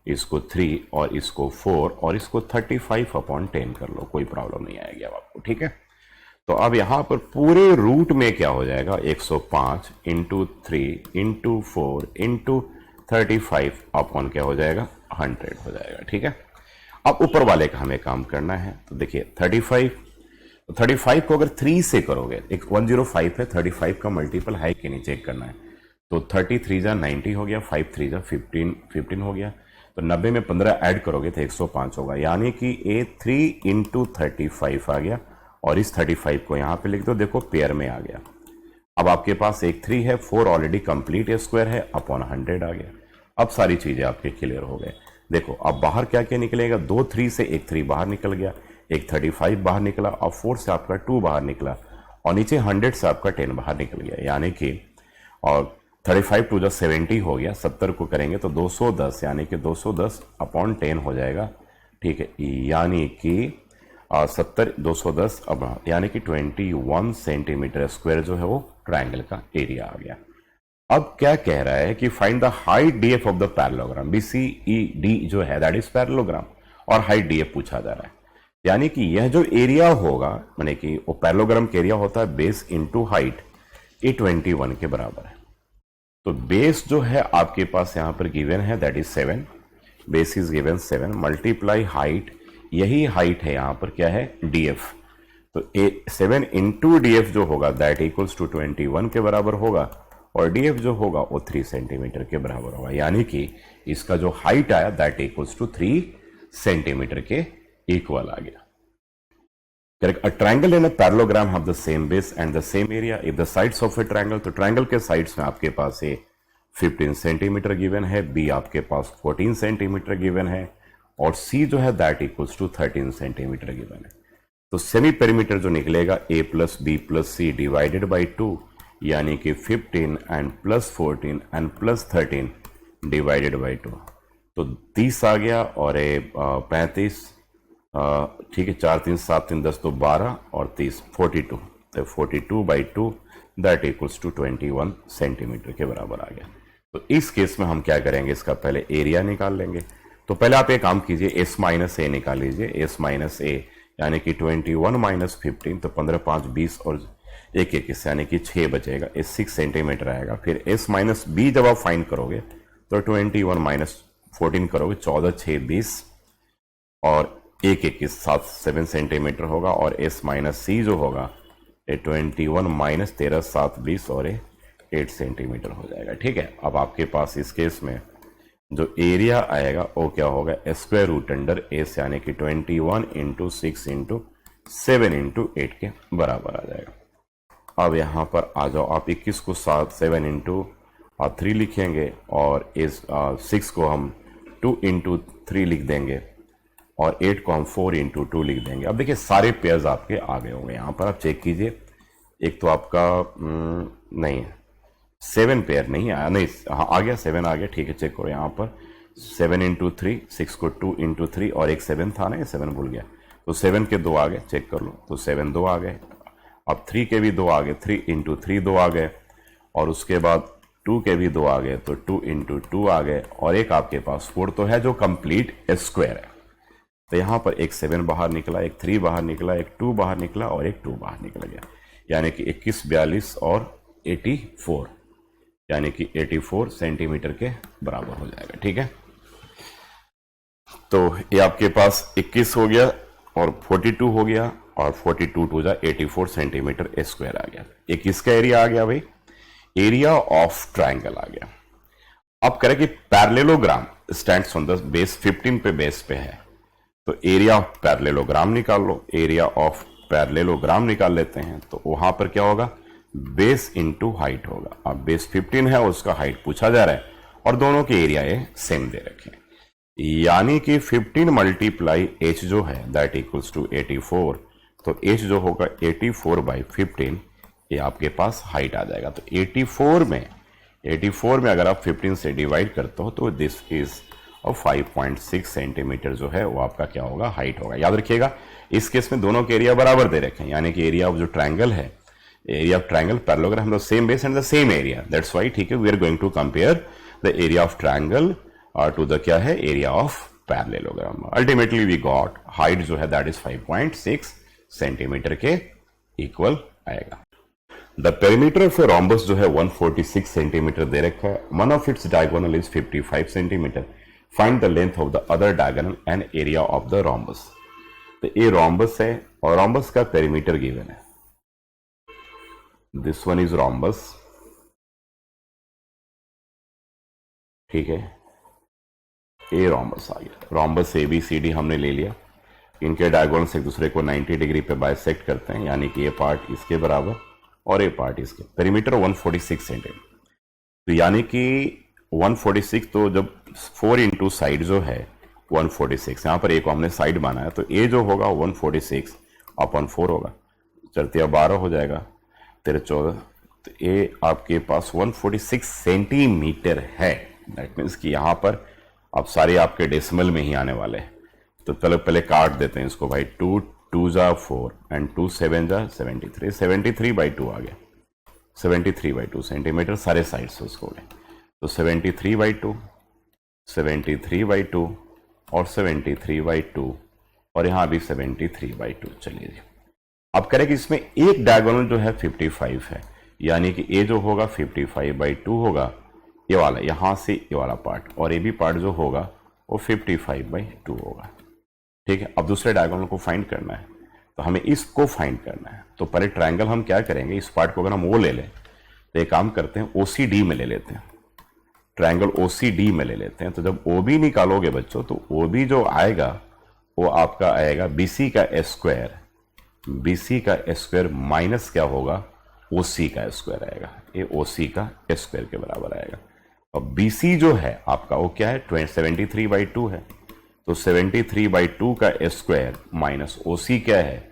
इसको 3 और इसको 4 और इसको 35/10 कर लो, कोई प्रॉब्लम नहीं आएगी अब आपको, ठीक है। तो अब यहाँ पर पूरे रूट में क्या हो जाएगा 105 इंटू 3 इंटू 4 इंटू 35 अपॉन क्या हो जाएगा 100 हो जाएगा, ठीक है। अब ऊपर वाले का हमें काम करना है, तो देखिए 35 को अगर 3 से करोगे, एक 105 है, 35 का मल्टीपल है कि नहीं चेक करना है, तो 33 जा 90 हो गया, 5 3 जा 15 हो गया, तो 90 में 15 ऐड करोगे तो 105 होगा, यानी कि ए 3 इंटू 35 आ गया, और इस 35 को यहाँ पे लिख दो, देखो पेयर में आ गया। अब आपके पास एक 3 है, 4 ऑलरेडी कंप्लीट स्क्वायर है, अपॉन 100 आ गया। अब सारी चीजें आपके क्लियर हो गए। देखो अब बाहर क्या क्या निकलेगा, 2 3 से एक 3 बाहर निकल गया, एक 35 बाहर निकला, और 4 से आपका 2 बाहर निकला, और नीचे 100 से आपका 10 बाहर निकल गया, यानी कि और 35 टू जो 70 हो गया, 70 को करेंगे तो 210, यानी कि 210/10 हो जाएगा, ठीक है। यानी कि 70 210 अब यानी कि 21 सेंटीमीटर स्क्वायर जो है वो ट्रायंगल का एरिया आ गया। अब क्या कह रहा है कि find the height DF of the parallelogram, BCED जो है दैट इज पैरेललोग्राम, और हाइट डीएफ पूछा जा रहा है, यानी कि यह जो एरिया होगा, माने कि वो पैरेललोग्राम का एरिया होता है बेस इंटू हाइट, ये 21 के बराबर है। तो बेस जो है आपके पास यहां पर गिवन है that is 7, base is given 7 multiply height, यही हाइट है यहां पर क्या है डीएफ, तो 7 इंटू डीएफ जो होगा दैट इक्वल्स टू 21 के बराबर होगा, और डीएफ जो होगा वो 3 सेंटीमीटर के बराबर होगा, यानी कि इसका जो हाइट आया दैट इक्वल्स टू 3 सेंटीमीटर के इक्वल आ गया। Correct. A triangle and a parallelogram have the same base and the same area if the sides of A triangle, तो ट्रायंगल के साइड्स में आपके पास ए 15 सेंटीमीटर गिवन है, बी आपके पास 14 centimetre given है, और सी जो है that equals to 13 centimeter given है। तो सेमी पेरीमीटर जो निकलेगा a plus B plus C divided by 2, यानी कि 15 and plus 14 and plus 13 divided by 2, तो 30 आ गया, और 35, ठीक है, 4 3 7 3 10 तो 12 और 30 42, तो 42/2 दैट इक्वल्स टू 21 सेंटीमीटर के बराबर आ गया। तो इस केस में हम क्या करेंगे, इसका पहले एरिया निकाल लेंगे। तो पहले आप एक काम कीजिए, एस माइनस ए निकाल लीजिए, एस माइनस ए यानी कि 21 माइनस 15, तो 15 5 20 और 1 21 यानी कि 6 बचेगा, ये 6 सेंटीमीटर आएगा। फिर एस माइनस बी जब आप फाइंड करोगे तो 21 माइनस 14 करोगे 14 6 20 और 1 21 7 7 सेंटीमीटर होगा और एस माइनस सी जो होगा ये 21 माइनस 13 7 20 और ये 8 सेंटीमीटर हो जाएगा। ठीक है, अब आपके पास इस केस में जो एरिया आएगा वो क्या होगा, स्क्वायर रूट अंडर एस यानी कि 21 इंटू 6 इंटू 7 इंटू 8 के बराबर आ जाएगा। अब यहाँ पर आ जाओ, आप 21 को 7 इंटू 3 लिखेंगे और इस 6 को हम 2 इंटू 3 लिख देंगे और 8 को हम 4 इंटू 2 लिख देंगे। अब देखिए सारे पेयर्स आपके आ गए होंगे। यहाँ पर आप चेक कीजिए, एक तो आपका नहीं है 7 पेयर नहीं आया, नहीं हाँ आ गया 7 आ गया। ठीक है, चेक करो यहाँ पर 7 इंटू 3, 6 को 2 इंटू 3 और एक 7 था ना, ये 7 भूल गया, तो 7 के 2 आ गए, चेक कर लो, तो 7 2 आ गए। अब 3 के भी 2 आ गए, 3 इंटू 3 2 आ गए और उसके बाद 2 के भी 2 आ गए, तो 2 इंटू 2 आ गए और एक आपके पास 4 तो है जो कंप्लीट स्क्वायर है। तो यहाँ पर एक 7 बाहर निकला, एक 3 बाहर निकला, एक 2 बाहर निकला और एक 2 बाहर निकल गया, यानी कि 21 42 और 84 यानी कि 84 सेंटीमीटर के बराबर हो जाएगा। ठीक है, तो ये आपके पास 21 हो गया और 42 हो गया और 42 टू जा 84 सेंटीमीटर स्क्वायर आ गया। एक इसका एरिया आ गया भाई, एरिया ऑफ ट्राइंगल आ गया। अब करें कि parallelogram stands on the base 15 पे बेस पे है, तो एरिया ऑफ पैरेललोग्राम निकाल लो। एरिया ऑफ पैरेललोग्राम निकाल लेते हैं, तो वहां पर क्या होगा, बेस इंटू हाइट होगा। अब बेस 15 है, उसका हाइट पूछा जा रहा है और दोनों के एरिया ये सेम दे रखे हैं, यानी कि 15 मल्टीप्लाई एच जो है दैट इक्वल्स टू 84, तो एच जो होगा 84 बाई 15, ये आपके पास हाइट आ जाएगा। तो 84 में अगर आप 15 से डिवाइड करते हो तो दिस इज और 5.6 सेंटीमीटर जो है वो आपका क्या होगा, हाइट होगा। याद रखिएगा इस केस में दोनों के एरिया बराबर दे रखे हैं, यानी कि एरिया ऑफ जो ट्रायंगल है, area of triangle parallelogram the same base and the same area, that's why ठीक है we are going to compare the area of triangle to the क्या है, area of parallelogram. Ultimately we got height जो है that is 5.6 centimetre के equal आएगा। The perimeter of a rhombus जो है 146 सेंटीमीटर दे रखा है, one of its diagonal is 55 centimetre, find the length of the other diagonal and area of the rhombus. तो ये रोम्बस है और रोम्बस का पेरीमीटर गिवन है, दिस वन इज रोम्बस। ठीक है, ए रोम्बस आ गया, rhombus A B C D हमने ले लिया, इनके डायगोनल्स एक दूसरे को 90 डिग्री पे बाइसेक्ट करते हैं, यानी कि ये पार्ट इसके बराबर और ये पार्ट इसके, पेरीमीटर 146 सेंटीमीटर। तो यानी कि 146, तो जब 4 इंटू साइड जो है 146, यहाँ पर एक हमने साइड माना है, तो ए जो होगा 146 अपॉन 4 होगा, चलते 12 हो जाएगा, 13 14, तो ए आपके पास 146 सेंटीमीटर है। दैट मीन्स कि यहाँ पर अब सारे आपके डेसिमल में ही आने वाले हैं, तो चलो पहले काट देते हैं इसको भाई, 2 2 जा 4 एंड 2 7 जा 73, 73/2 आ गया, 73/2 सेंटीमीटर सारे साइड से उसको गए, तो 73/2, 73/2 और 73/2 और यहाँ भी 73/2। चलिए जी, अब करें कि इसमें एक डायगोनल जो है 55 है, यानी कि ए जो होगा 55/2 होगा, ये वाला यहाँ से ये वाला पार्ट, और ए बी पार्ट जो होगा वो 55/2 होगा। ठीक है, अब दूसरे डायगोनल को फाइंड करना है, तो हमें इसको फाइंड करना है। तो पहले ट्रायंगल हम क्या करेंगे, इस पार्ट को अगर हम वो ले लें तो एक काम करते हैं OCD में ले लेते हैं, ट्रायंगल OCD में ले लेते हैं। तो जब OB निकालोगे बच्चों, तो OB जो आएगा वो आपका आएगा BC का स्क्वायर, BC का स्क्वायर माइनस क्या होगा, OC का स्क्वायर आएगा, ये OC का स्क्वायर के बराबर आएगा। और BC जो है आपका वो क्या है, 73/2 है, तो 73/2 का स्क्वायर माइनस OC क्या है,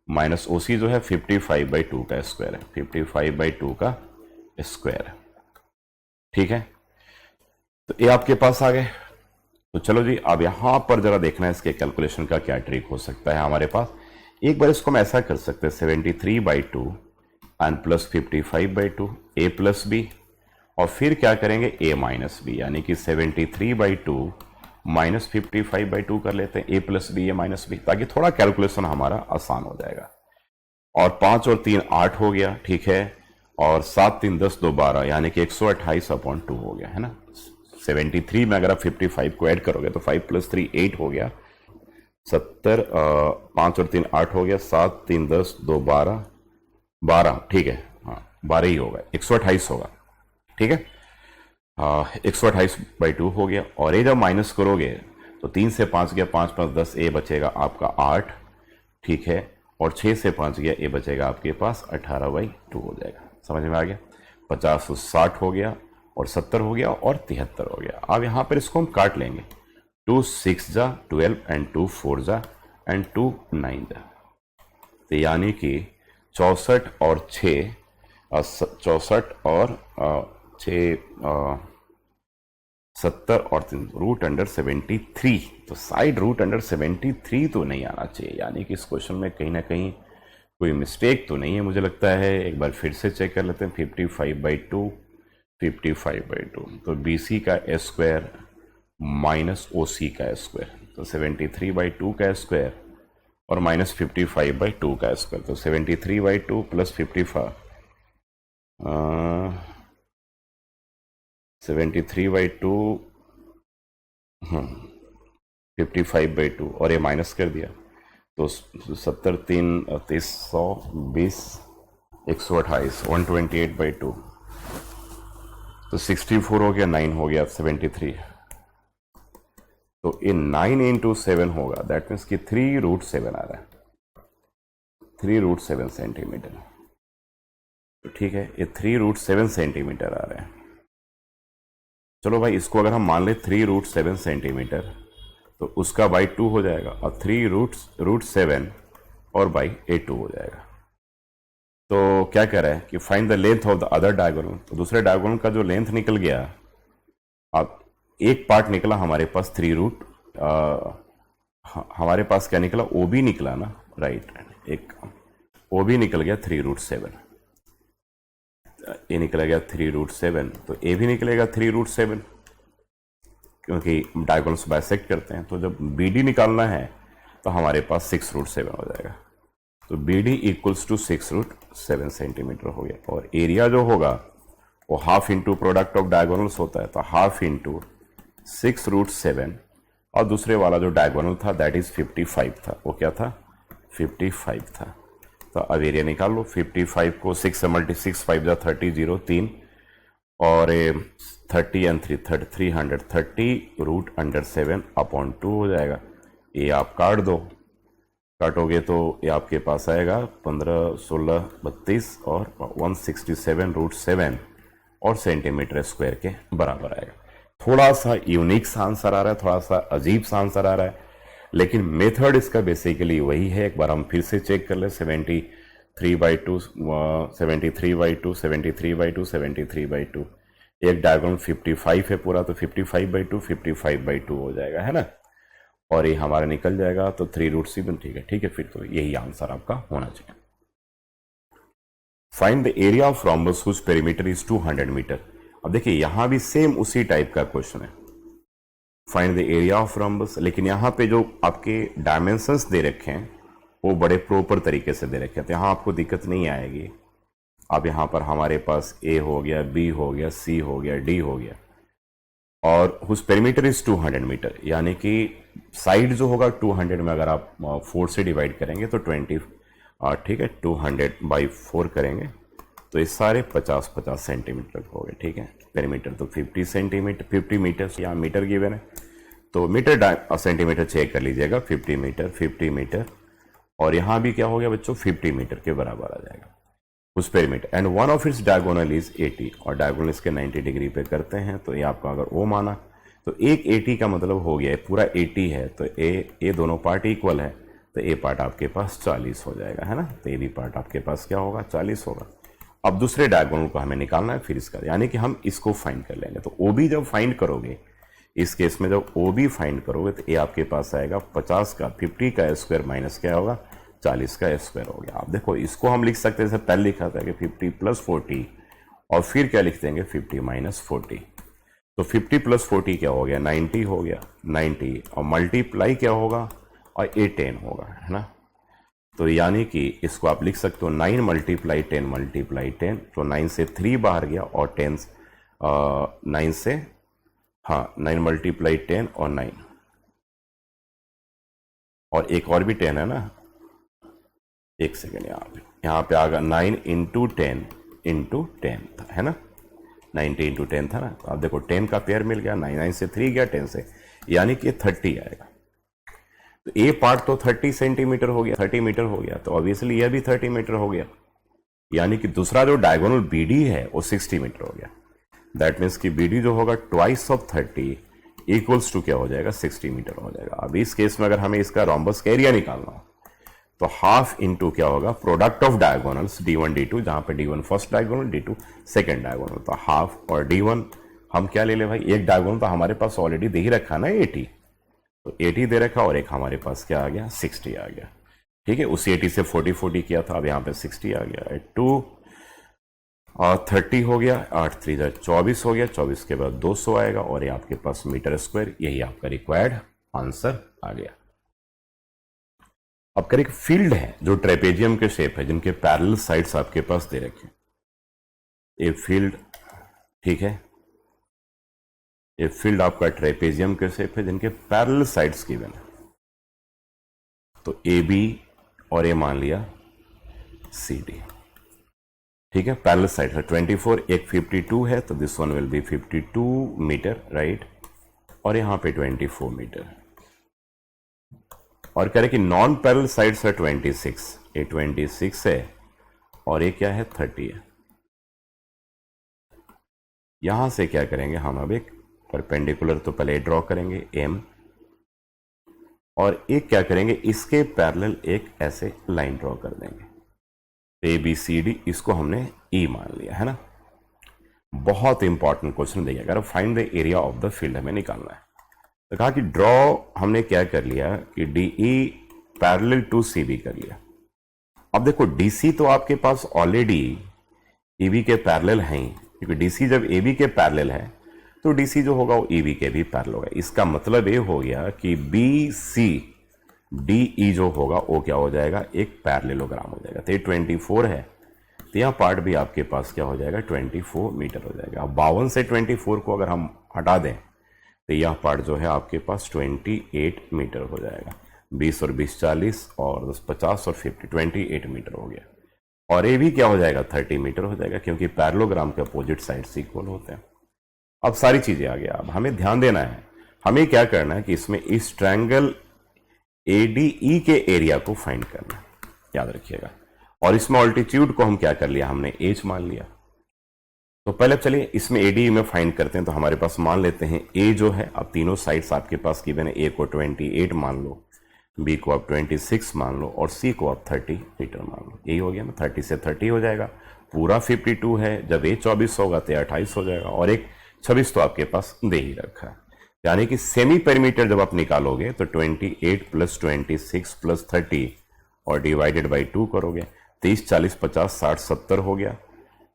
माइनस OC जो है 55/2 का स्क्वायर है, 55/2 का स्क्वायर है। ठीक है, तो ये आपके पास आ गए। तो चलो जी, अब यहां पर जरा देखना है इसके कैलकुलेशन का क्या ट्रिक हो सकता है हमारे पास। एक बार इसको हम ऐसा कर सकते हैं, 73/2 and plus 55/2 A plus B, और फिर क्या करेंगे ए माइनस बी, यानी कि 73/2 माइनस 55/2 कर लेते हैं, ए प्लस बी ए माइनस बी, ताकि थोड़ा कैलकुलेशन हमारा आसान हो जाएगा। और 5 और 3 8 हो गया, ठीक है, और 7 3 10 2 12, यानी कि 128/2 हो गया, है ना, 73 में अगर आप 55 को ऐड करोगे तो 5 + 3 8 हो गया, 70 5 और 3 8 हो गया, 7 3 10 2 12 12, ठीक है, हाँ 12 ही होगा, 128 होगा, ठीक है। 128/2 हो गया। और ये जब माइनस करोगे तो 3 से 5 गया, 5 + 10 ए बचेगा आपका 8, ठीक है। और 6 से 5 गया, ए बचेगा आपके पास 18/2 हो जाएगा। समझ में आ गया। 50 तो 60 हो गया, और 70 हो गया, और 73 हो गया। अब यहाँ पर इसको हम काट लेंगे। 2 6 जा 12 एंड 2 4 जा एंड 2 9 जा, तो यानी कि 64 और 6 64 और 6 70 और 3 √73। तो साइड √73 तो नहीं आना चाहिए, यानी कि इस क्वेश्चन में कहीं ना कहीं कोई मिस्टेक तो नहीं है, मुझे लगता है। एक बार फिर से चेक कर लेते हैं। 55/2 55/2, तो BC का स्क्वायर माइनस OC का स्क्वायर, तो 73/2 का स्क्वायर और माइनस 55/2 का स्क्वायर, तो 73/2 + 55 73/2 55/2, और ये माइनस कर दिया तो 70 3 320 128 128/2, तो 64 हो गया, 9 हो गया, 73। तो ये 9 × 7 होगा, दैट मीन्स कि 3√7 आ रहा है, 3√7 सेंटीमीटर। तो ठीक है, ये 3√7 सेंटीमीटर आ रहा है। चलो भाई, इसको अगर हम मान ले 3√7 सेंटीमीटर, तो उसका बाई 2 हो जाएगा, और 3√7 और बाई 2 हो जाएगा। तो क्या कह रहा है कि find the length of the other diagonal. तो दूसरे डायगोनल का जो लेंथ निकल गया, अब एक पार्ट निकला हमारे पास हमारे पास क्या निकला, OB निकला ना, राइट। एक OB निकल गया 3√7, ये निकला गया 3√7, तो ए भी निकलेगा 3√7, क्योंकि डायगोनल्स बाइसेक्ट करते हैं। तो जब BD निकालना है तो हमारे पास 6√7 हो जाएगा। तो BD = 6√7 सेंटीमीटर हो गया। और एरिया जो होगा वो half into product of diagonals होता है, तो हाफ इंटू 6√7, और दूसरे वाला जो डायगोनल था दैट इज 55 था। वो क्या था, 55 था। तो अब एरिया निकाल लो। 55 को 6 से मल्टी 6 5 जा 30 0 3, और 30 and 3 330√7/2 हो जाएगा। ये आप काट दो, काटोगे तो ये आपके पास आएगा 15 16 32 और 167√7 और सेंटीमीटर स्क्वायर के बराबर आएगा। थोड़ा सा यूनिक सा आंसर आ रहा है, थोड़ा सा अजीब सा आंसर आ रहा है, लेकिन मेथड इसका बेसिकली वही है। एक बार हम फिर से चेक कर ले। 73/2 73/2 73/2 73/2, एक डायगोनल 55 है पूरा, तो 55/2 55/2 हो जाएगा, है ना। और ये हमारा निकल जाएगा तो 3√7, ठीक है, ठीक है। फिर तो यही आंसर आपका होना चाहिए। Find the area of rhombus whose perimeter is 200 metre. अब देखिए यहां भी सेम उसी टाइप का क्वेश्चन है, find the area of rhombus, लेकिन यहाँ पे जो आपके डायमेंशंस दे रखे हैं वो बड़े प्रॉपर तरीके से दे रखे हैं, तो यहाँ आपको दिक्कत नहीं आएगी। अब यहाँ पर हमारे पास A हो गया, B हो गया, C हो गया, D हो गया, और हुज पेरीमीटर इज 200 मीटर, यानी कि साइड जो होगा 200 में अगर आप 4 से डिवाइड करेंगे तो 20, ठीक है, 200/4 करेंगे तो ये सारे 50-50 सेंटीमीटर हो गए, ठीक है। पेरीमीटर तो 50 सेंटीमीटर 50 मीटर, यहाँ मीटर गिवन है तो मीटर सेंटीमीटर चेक कर लीजिएगा। 50 मीटर, और यहाँ भी क्या हो गया बच्चों, 50 मीटर के बराबर आ जाएगा उस perimeter. And one of its diagonal is 80, और डायगोनल इसके 90 डिग्री पे करते हैं, तो ये आपका अगर वो माना तो एक 80 का मतलब हो गया पूरा 80 है, तो ए दोनों पार्ट इक्वल है, तो ए पार्ट आपके पास 40 हो जाएगा, है ना। तो ए भी पार्ट आपके पास क्या होगा, 40 होगा। अब दूसरे डायगोनल को हमें निकालना है फिर इसका, यानी कि हम इसको फाइंड कर लेंगे। तो OB जब फाइंड करोगे, इस केस में जब OB फाइंड करोगे तो ए आपके पास आएगा 50 का 50 का स्क्वायर माइनस क्या होगा, 40 का स्क्वायर हो गया। आप देखो इसको हम लिख सकते हैं, जैसे पहले लिखा था कि 50 + 40, और फिर क्या लिख देंगे 50 - 40। तो 50 + 40 क्या हो गया, 90 हो गया, 90, और मल्टीप्लाई क्या होगा, और ये 10 होगा, है ना। तो यानी कि इसको आप लिख सकते हो 9 × 10 × 10, तो 9 से 3 बाहर गया, और 9 से हाँ 9 मल्टीप्लाई 10 और 9 और एक और भी 10 है ना, एक सेकेंड, यहाँ पे आ गया 9 इंटू 10 इंटू 10 था, है ना, 90 इंटू 10 था ना। तो आप देखो 10 का पेयर मिल गया, 9 से 3 गया 10 से, यानी कि 30 आएगा। तो ए पार्ट तो 30 सेंटीमीटर हो गया, 30 मीटर हो गया, तो ऑब्वियसली यह भी 30 मीटर हो गया, यानी कि दूसरा जो डायगोनल बीडी है वो 60 मीटर हो गया। दैट मीन्स कि बीडी जो होगा ट्वाइस ऑफ 30 इक्वल्स टू क्या हो जाएगा, 60 मीटर हो जाएगा। अब इस केस में अगर हमें इसका रोम्बस का एरिया निकालना हो तो हाफ इंटू क्या होगा, product of diagonals d1 d2, जहां पे d1 first diagonal, d2 second diagonal, तो हाफ और d1 हम क्या ले ले भाई, एक डायगोनल तो हमारे पास ऑलरेडी दे ही रखा ना 80, तो 80 दे रखा और एक हमारे पास क्या आ गया, 60 आ गया। ठीक है, उसी 80 से 40 किया था, अब यहाँ पे 60 आ गया, 2 और 30 हो गया, 8 3 24 हो गया, 24 के बाद 200 आएगा और ये आपके पास मीटर स्क्वायर, यही आपका रिक्वायर्ड आंसर आ गया। अब करें, फील्ड है जो ट्रेपेजियम के शेप है, जिनके पैरेलल साइड्स आपके पास दे रखे, ये फील्ड, ठीक है, ये फील्ड आपका ट्रेपेजियम के शेप है जिनके पैरेलल साइड्स गिवन है। तो ए बी और ए मान लिया सी डी, ठीक है, पैरेलल साइड है 24, एक 52 है, तो this one will be 52 metre, right, और यहां पे 24 मीटर। और कह रहे कि नॉन पैरेलल साइड्स है 26, ये 26 है और ये क्या है, 30 है। यहां से क्या करेंगे हम, अब एक परपेंडिकुलर तो पहले ड्रॉ करेंगे एम, और एक क्या करेंगे, इसके पैरेलल एक ऐसे लाइन ड्रॉ कर देंगे, ए बी सी डी, इसको हमने ई मान लिया है ना। बहुत इंपॉर्टेंट क्वेश्चन देखिए, अगर find the area of the field हमें निकालना है, तो कहा कि ड्रॉ हमने क्या कर लिया कि D E parallel to C B कर लिया। अब देखो डीसी तो आपके पास ऑलरेडी ए बी के पैरेलल हैं, क्योंकि डीसी जब ए बी के पैरेलल है तो डीसी जो होगा वो ए बी के भी पैरेलल होगा। इसका मतलब ये हो गया कि बी सी डी ई जो होगा वो क्या हो जाएगा, एक पैरेललोग्राम हो जाएगा। तो ये 24 है, तो यहाँ पार्ट भी आपके पास क्या हो जाएगा, 24 मीटर हो जाएगा। अब 52 से 24 को अगर हम हटा दें तो यह पार्ट जो है आपके पास 28 मीटर हो जाएगा। 20 और 20 40 और 10 50 और 50 28 मीटर हो गया। और ये भी क्या हो जाएगा, 30 मीटर हो जाएगा, क्योंकि पैरेललोग्राम के अपोजिट साइड्स इक्वल होते हैं। अब सारी चीजें आ गया। अब हमें ध्यान देना है, हमें क्या करना है कि इसमें इस ट्रायंगल एडीई के एरिया को फाइंड करना है, याद रखिएगा। और इसमें ऑल्टीट्यूड को हम क्या कर लिया, हमने एच मान लिया। तो पहले चलिए इसमें एडीई में फाइंड करते हैं। तो हमारे पास मान लेते हैं ए जो है, अब तीनों साइड्स आपके पास गिवन है, ए को 28 मान लो, बी को आप 26 मान लो और सी को आप 30 मीटर मान लो। यही हो गया ना, 30 से 30 हो जाएगा, पूरा 52 है, जब ए 24 होगा तो 28 हो जाएगा, और एक 26 तो आपके पास दे ही रखा है। यानी कि सेमी पेरीमीटर जब आप निकालोगे तो 28 प्लस 26 प्लस 30 और डिवाइडेड बाई 2 करोगे, 30 40 50 60 70 हो गया,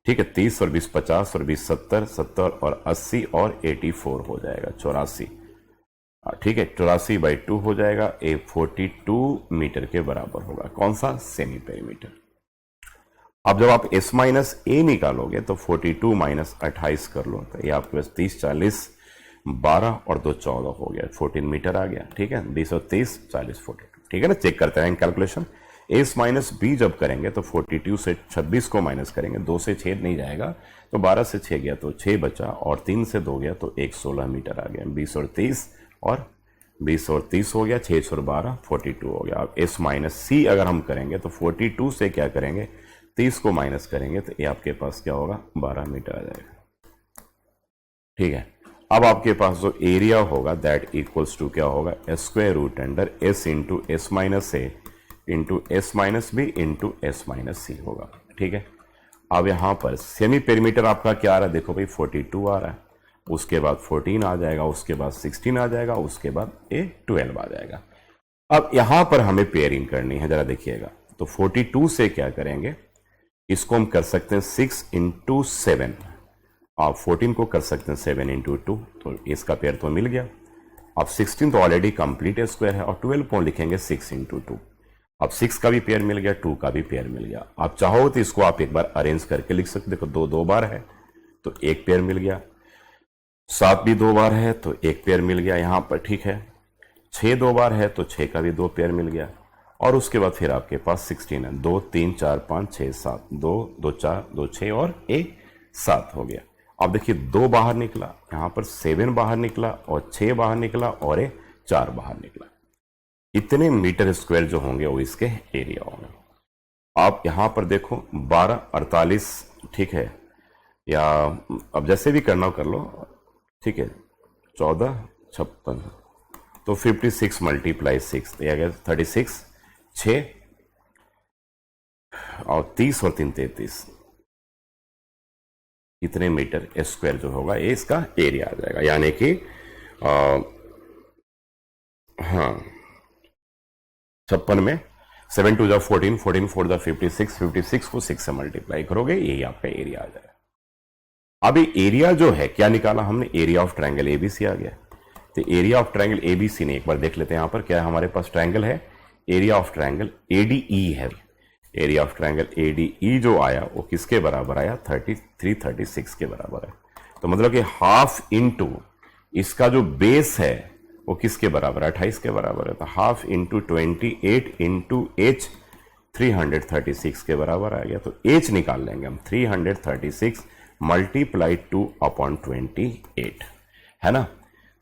ठीक है। 30 और 20 50 और 20 70 70 और 80 और 84 हो जाएगा, 84, ठीक है। 84 बाई 2 हो जाएगा, ए 42 मीटर के बराबर होगा। कौन सा, सेमी पेरीमीटर। अब जब आप s माइनस ए निकालोगे तो 42 माइनस 28 कर लो, तो ये आपके पास 30 40 12 और 2 14 हो गया, 14 मीटर आ गया, ठीक है। 20 और 30 40 42, ठीक है ना। चेक करते हैं कैलकुलेशन। एस माइनस बी जब करेंगे तो 42 से 26 को माइनस करेंगे, 2 से 6 नहीं जाएगा, तो 12 से 6 गया तो 6 बचा, और 3 से 2 गया तो 1 16 मीटर आ गया। 20 और 30 हो गया, 6 और 12 42 हो गया। अब एस माइनस सी अगर हम करेंगे तो 42 से क्या करेंगे, 30 को माइनस करेंगे, तो ये आपके पास क्या होगा, 12 मीटर आ जाएगा, ठीक है। अब आपके पास जो एरिया होगा दैट इक्वल्स टू क्या होगा, square root under s into S minus ए into S minus B into S minus c होगा, ठीक है। अब यहां पर सेमी पेरीमीटर आपका क्या आ रहा है, देखो भाई 42 आ रहा है, उसके बाद 14 आ जाएगा, उसके बाद 16 आ जाएगा, उसके बाद ए 12 आ जाएगा। अब यहां पर हमें पेयरिंग करनी है, जरा देखिएगा। तो 42 से क्या करेंगे, इसको हम कर सकते हैं 6 इंटू 7, आप 14 को कर सकते हैं 7 इंटू 2, तो इसका पेयर तो मिल गया। अब 16 तो ऑलरेडी कंप्लीट स्क्वायर है, और 12 को लिखेंगे 6 इंटू 2। अब 6 का भी पेयर मिल गया, 2 का भी पेयर मिल गया। आप चाहो तो इसको आप एक बार अरेंज करके लिख सकते, देखो 2 2 बार है तो एक पेयर मिल गया। 7 भी 2 बार है तो 1 पेयर मिल गया यहां पर, ठीक है। 6 2 बार है तो 6 का भी 2 पेयर मिल गया, और उसके बाद फिर आपके पास 16 है, 2 3 4 5 6 7, 2 2 4 2 6 और 1 7 हो गया। अब देखिए 2 बाहर निकला, यहां पर 7 बाहर निकला और 6 बाहर निकला और 4 बाहर निकला। इतने मीटर स्क्वायर जो होंगे वो इसके एरिया होंगे। आप यहां पर देखो 12 48, ठीक है, या अब जैसे भी करना हो कर लो, ठीक है। 14 56 तो 56 मल्टीप्लाई 6 तो यह 36, 6 और 30 और 3 33, इतने मीटर स्क्वायर जो होगा ये इसका एरिया आ जाएगा। यानी कि हाँ 56 में 7 2 जा 14, 14 4 जा 56, 56 को 6 से मल्टीप्लाई करोगे यही आपका एरिया आ जाएगा। अब ये एरिया जो है क्या निकाला हमने, एरिया ऑफ ट्रायंगल एबीसी आ गया। तो एरिया ऑफ ट्रायंगल एबीसी ने एक बार देख लेते हैं यहां पर क्या है, हमारे पास ट्रायंगल है, एरिया ऑफ ट्रायंगल एडीई है। एरिया ऑफ ट्रायंगल एडीई जो आया वो किसके बराबर आया, 33 36 के बराबर है। तो मतलब कि हाफ इंटू इसका जो बेस है वो किसके बराबर है, 28 के बराबर है। तो हाफ इंटू 28 इंटू एच 336 के बराबर आ गया। तो एच निकाल लेंगे हम, 336 मल्टीप्लाई 2/28 है ना।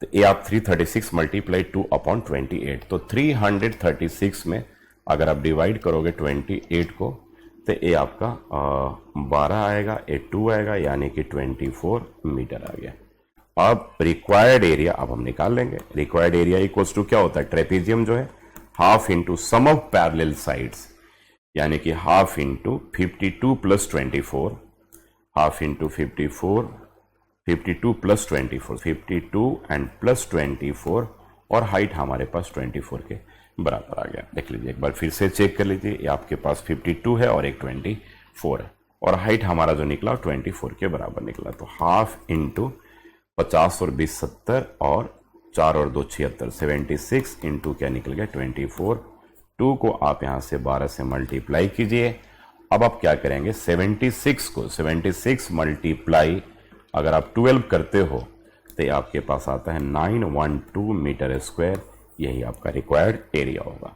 तो ये आप 336 मल्टीप्लाई 2/28, तो 336 में अगर आप डिवाइड करोगे 28 को तो ये आपका 12 आएगा, ये 2 आएगा, यानी कि 24 मीटर आ गया। अब रिक्वायर्ड एरिया अब हम निकाल लेंगे। रिक्वायर्ड एरिया इक्वल्स टू क्या होता है, ट्रेपेजियम जो है half into sum of parallel sides, यानी कि half into 52 plus 24, half into 54, 52 plus 24, 52 and plus 24, और हाइट हमारे पास 24 के बराबर आ गया। देख लीजिए एक बार फिर से चेक कर लीजिए, ये आपके पास 52 है और एक 24 है, और हाइट हमारा जो निकला 24 के बराबर निकला। तो हाफ इंटू 50 और 20 70, और 4 और 2 76, 76 इंटू क्या निकल गया 24। 2 को आप यहां से 12 से मल्टीप्लाई कीजिए। अब आप क्या करेंगे, 76 को 76 मल्टीप्लाई अगर आप 12 करते हो तो आपके पास आता है 912 मीटर स्क्वायर, यही आपका रिक्वायर्ड एरिया होगा।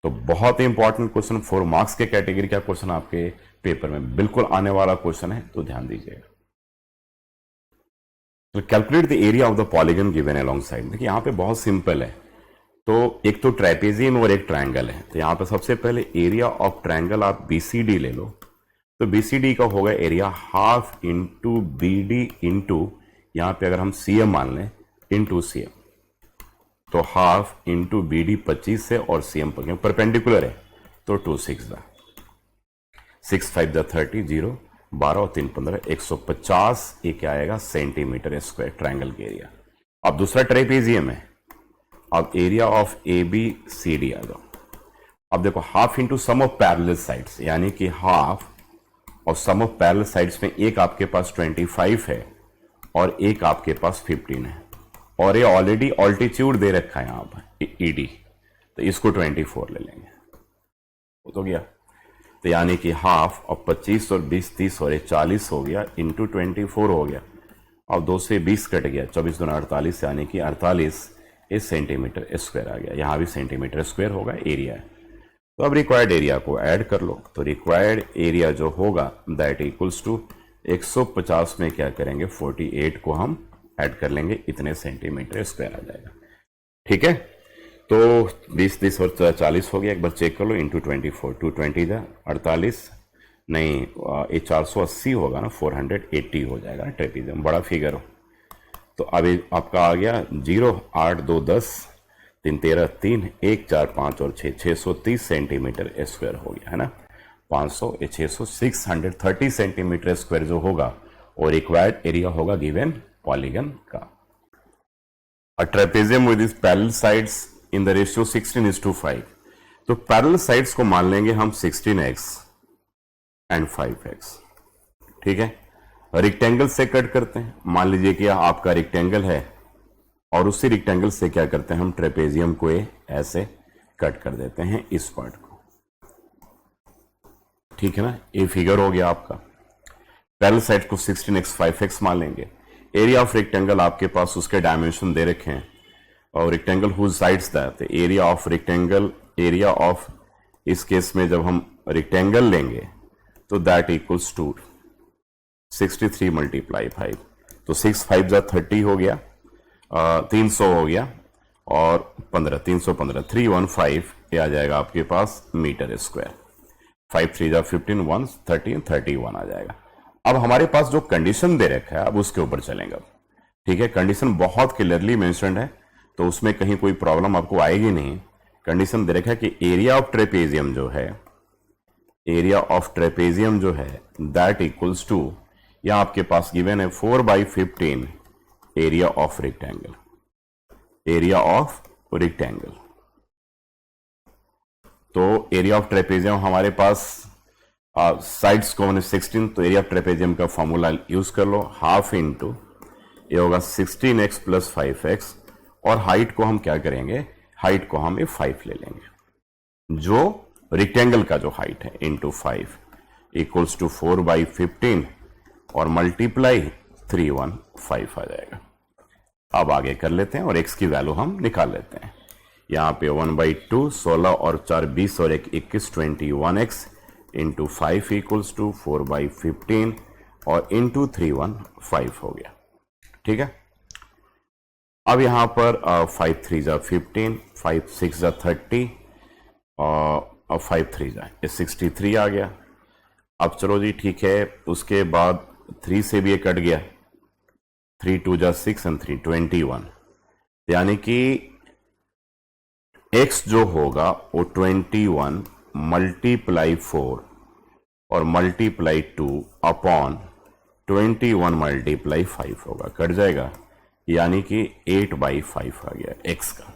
तो बहुत ही इंपॉर्टेंट क्वेश्चन, 4 मार्क्स के कैटेगरी का क्वेश्चन आपके पेपर में बिल्कुल आने वाला क्वेश्चन है, तो ध्यान दीजिएगा। तो calculate the area of the polygon given along side. देखिए यहाँ पे बहुत सिंपल है, तो एक तो ट्रेपेजियम और एक ट्रायंगल है। तो यहाँ पे सबसे पहले एरिया ऑफ ट्रायंगल आप बीसीडी ले लो, तो बीसीडी का होगा area half into BD into, यहाँ पे अगर हम सीएम मान लें, इंटू सीएम, तो हाफ इंटू बीडी 25 है और सीएम परपेंडिकुलर है तो 2 6 दा 6 5 दा 30, 0 12 और 3 15, 150 ये क्या आएगा सेंटीमीटर स्क्वायर ट्रायंगल के एरिया। अब दूसरा ट्रेपेजियम है, अब area of A B C D आ जाओ। अब देखो half into sum of parallel sides, यानी कि हाफ और सम ऑफ पैरेलल साइड्स में एक आपके पास 25 है और एक आपके पास 15 है, और ये ऑलरेडी ऑल्टीट्यूड दे रखा है यहां पर ईडी, तो इसको 24 ले लेंगे, हो तो गया। तो यानी कि हाफ और 25 और 20 30 और 40 हो गया, इंटू 24 हो गया। अब 2 से 20 कट गया, 24 दूना 48, यानी कि 48 सेंटीमीटर स्क्वायर आ गया। यहां भी सेंटीमीटर स्क्वायर होगा एरिया है। तो अब रिक्वायर्ड एरिया को ऐड कर लो, तो रिक्वायर्ड एरिया जो होगा दैट इक्वल्स टू 150 में क्या करेंगे 48 को हम ऐड कर लेंगे, इतने सेंटीमीटर स्क्वायर आ जाएगा। ठीक है, तो 20 30 और 40 हो गया, एक बार चेक कर लो, इंटू 24, 220 जा 48 नहीं, ये 480 होगा ना, 480 हो जाएगा ना, ट्रेपेजियम बड़ा फिगर हो। तो अभी आपका आ गया 0 8 2 10 3 13 3 1 4 5 और 6 630 सेंटीमीटर स्क्वायर हो गया है ना। 500 ये 600 630 सेंटीमीटर स्क्वायर जो होगा और रिक्वायर्ड एरिया होगा गिवन पॉलीगन का। A trapezium with is parallel sides in the ratio 16:5। तो पैरेलल साइड्स को मान लेंगे हम 16x एंड 5x। ठीक है, रेक्टेंगल से कट करते हैं। मान लीजिए कि आपका रेक्टेंगल है और उसी रेक्टेंगल से क्या करते हैं हम ट्रेपेजियम को ऐसे कट कर देते हैं इस पार्ट को। ठीक है ना, ये फिगर हो गया आपका। पैरेलल साइड को 16x 5x मान लेंगे। एरिया ऑफ रेक्टेंगल आपके पास उसके डायमेंशन दे रखे हैं और rectangle whose sides that, area of rectangle, area of, इस केस में जब हम रेक्टेंगल लेंगे तो दैट इक्वल्स टू 63 मल्टीप्लाई 5, तो 6 5 जा 30 हो गया, 300 हो गया और 15, 315, 315 ये आ जाएगा आपके पास मीटर स्क्वायर। 5 3 जा 15, 1 13, 31 आ जाएगा। अब हमारे पास जो कंडीशन दे रखा है अब उसके ऊपर चलेंगे। ठीक है, कंडीशन बहुत क्लियरली मेंशन्ड है तो उसमें कहीं कोई प्रॉब्लम आपको आएगी नहीं। कंडीशन दे रखा है कि एरिया ऑफ ट्रेपेजियम जो है, एरिया ऑफ ट्रेपेजियम जो है दैट इक्वल्स टू, या आपके पास गिवन है 4/15 area of rectangle, area of rectangle. तो एरिया ऑफ ट्रेपेजियम हमारे पास साइड्स को मैंने 16, तो एरिया ऑफ ट्रेपेजियम का फॉर्मूला यूज कर लो, हाफ इंटू ये होगा 16x प्लस 5x, और हाइट को हम क्या करेंगे, हाइट को हम 5 ले लेंगे, जो रेक्टेंगल का जो हाइट है इंटू 5 इक्वल्स टू 4/15 और मल्टीप्लाई 315 आ जाएगा। अब आगे कर लेते हैं और x की वैल्यू हम निकाल लेते हैं। यहाँ पे 1/2, 16 और 4 20 और 1 21, 21x इंटू 5 इक्वल्स टू 4/15 और इंटू 315 हो गया। ठीक है, अब यहां पर 5 3 जा 15, 5 6 जा 30 और 5 3 जा 63 आ गया। अब चलो जी ठीक है, उसके बाद 3 से भी ये कट गया, 3 2 जा 6 एंड 3 21, यानी कि x जो होगा वो 21 मल्टीप्लाई 4 और मल्टीप्लाई 2 अपॉन 21 मल्टीप्लाई 5 होगा, कट जाएगा, यानी कि 8/5 आ गया x का।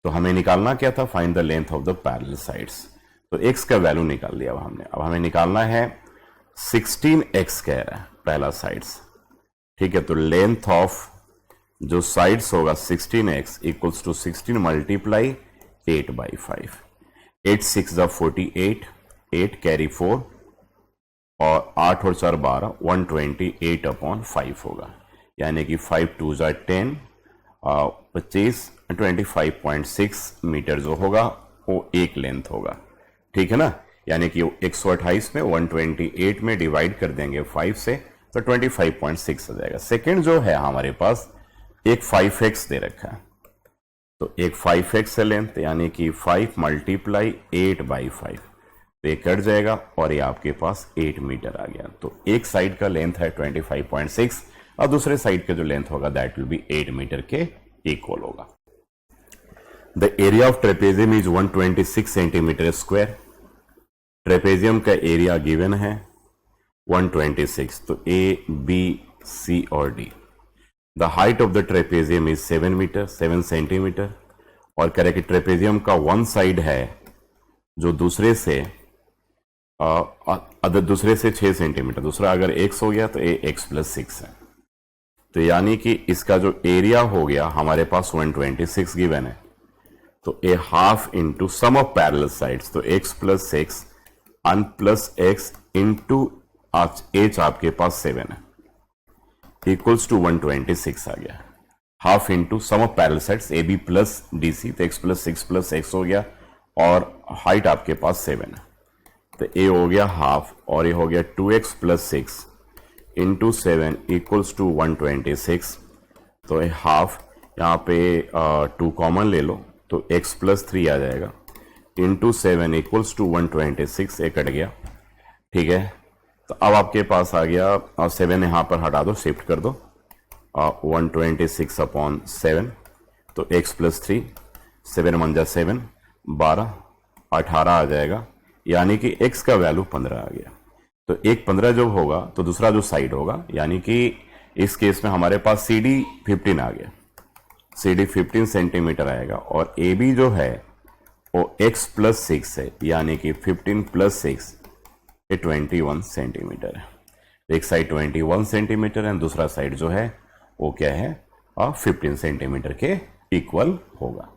तो हमें निकालना क्या था, find the length of the parallel sides. तो x का वैल्यू निकाल लिया हमने। अब हमें निकालना है 16x कह रहा है पहला साइड्स। ठीक है, तो लेंथ ऑफ जो साइड्स होगा 16x इक्वल्स टू 16 मल्टीप्लाई 8/5, 8 6 जा 48, 8 कैरी 4 और 8 और 4 12, 128 अपॉन 5 होगा, यानी कि 5 2 जा 10, 25, 25.6 मीटर जो होगा वो एक लेंथ होगा। ठीक है ना, यानी कि 128 में 128 में डिवाइड कर देंगे 5 से तो 25.6 आ जाएगा। सेकंड जो है हमारे पास एक 5x दे रखा है, तो एक 5x है लेंथ, यानी कि 5 मल्टीप्लाई 8/5, तो ये कट जाएगा और ये आपके पास 8 मीटर आ गया। तो एक साइड का लेंथ है 25.6 और दूसरे साइड का जो लेंथ होगा दैट विल बी 8 मीटर के इक्वल होगा। The area of trapezium is 126 centimetre square. Trapezium का एरिया गिवन है 126, तो ए बी सी और D. The height of the trapezium is 7 metre, 7 centimetre, और कह रहे कि ट्रेपेजियम का वन साइड है जो दूसरे से दूसरे से 6 सेंटीमीटर, दूसरा अगर x हो गया तो ये x प्लस 6 है, तो यानी कि इसका जो एरिया हो गया हमारे पास 126 गिवन है, तो a half into sum of parallel sides, तो x plus 6 and plus x into h आपके पास 7 है इक्वल्स टू 126 आ गया। Half into sum of parallel sides A B plus D C, तो x प्लस 6 प्लस x हो गया और height आपके पास 7 है, तो ए हो गया हाफ और ये हो गया 2x plus 6 into 7 equals to 126, तो ये हाफ, यहाँ पे 2 कॉमन ले लो तो x प्लस 3 आ जाएगा इंटू 7 इक्वल्स टू 126, ये कट गया। ठीक है, तो अब आपके पास आ गया 7 यहाँ पर हटा दो, शिफ्ट कर दो 126 अपॉन 7, तो x प्लस 3, 7 1 जा 7, 12 18 आ जाएगा, यानी कि x का वैल्यू 15 आ गया। तो एक 15 जब होगा तो दूसरा जो साइड होगा, यानी कि इस केस में हमारे पास CD 15 आ गया, CD 15 सेंटीमीटर आएगा, और AB जो है वो x प्लस 6 है, यानी कि 15 प्लस 6 ये 21 सेंटीमीटर है। एक साइड 21 सेंटीमीटर है, दूसरा साइड जो है वो क्या है 15 सेंटीमीटर के इक्वल होगा।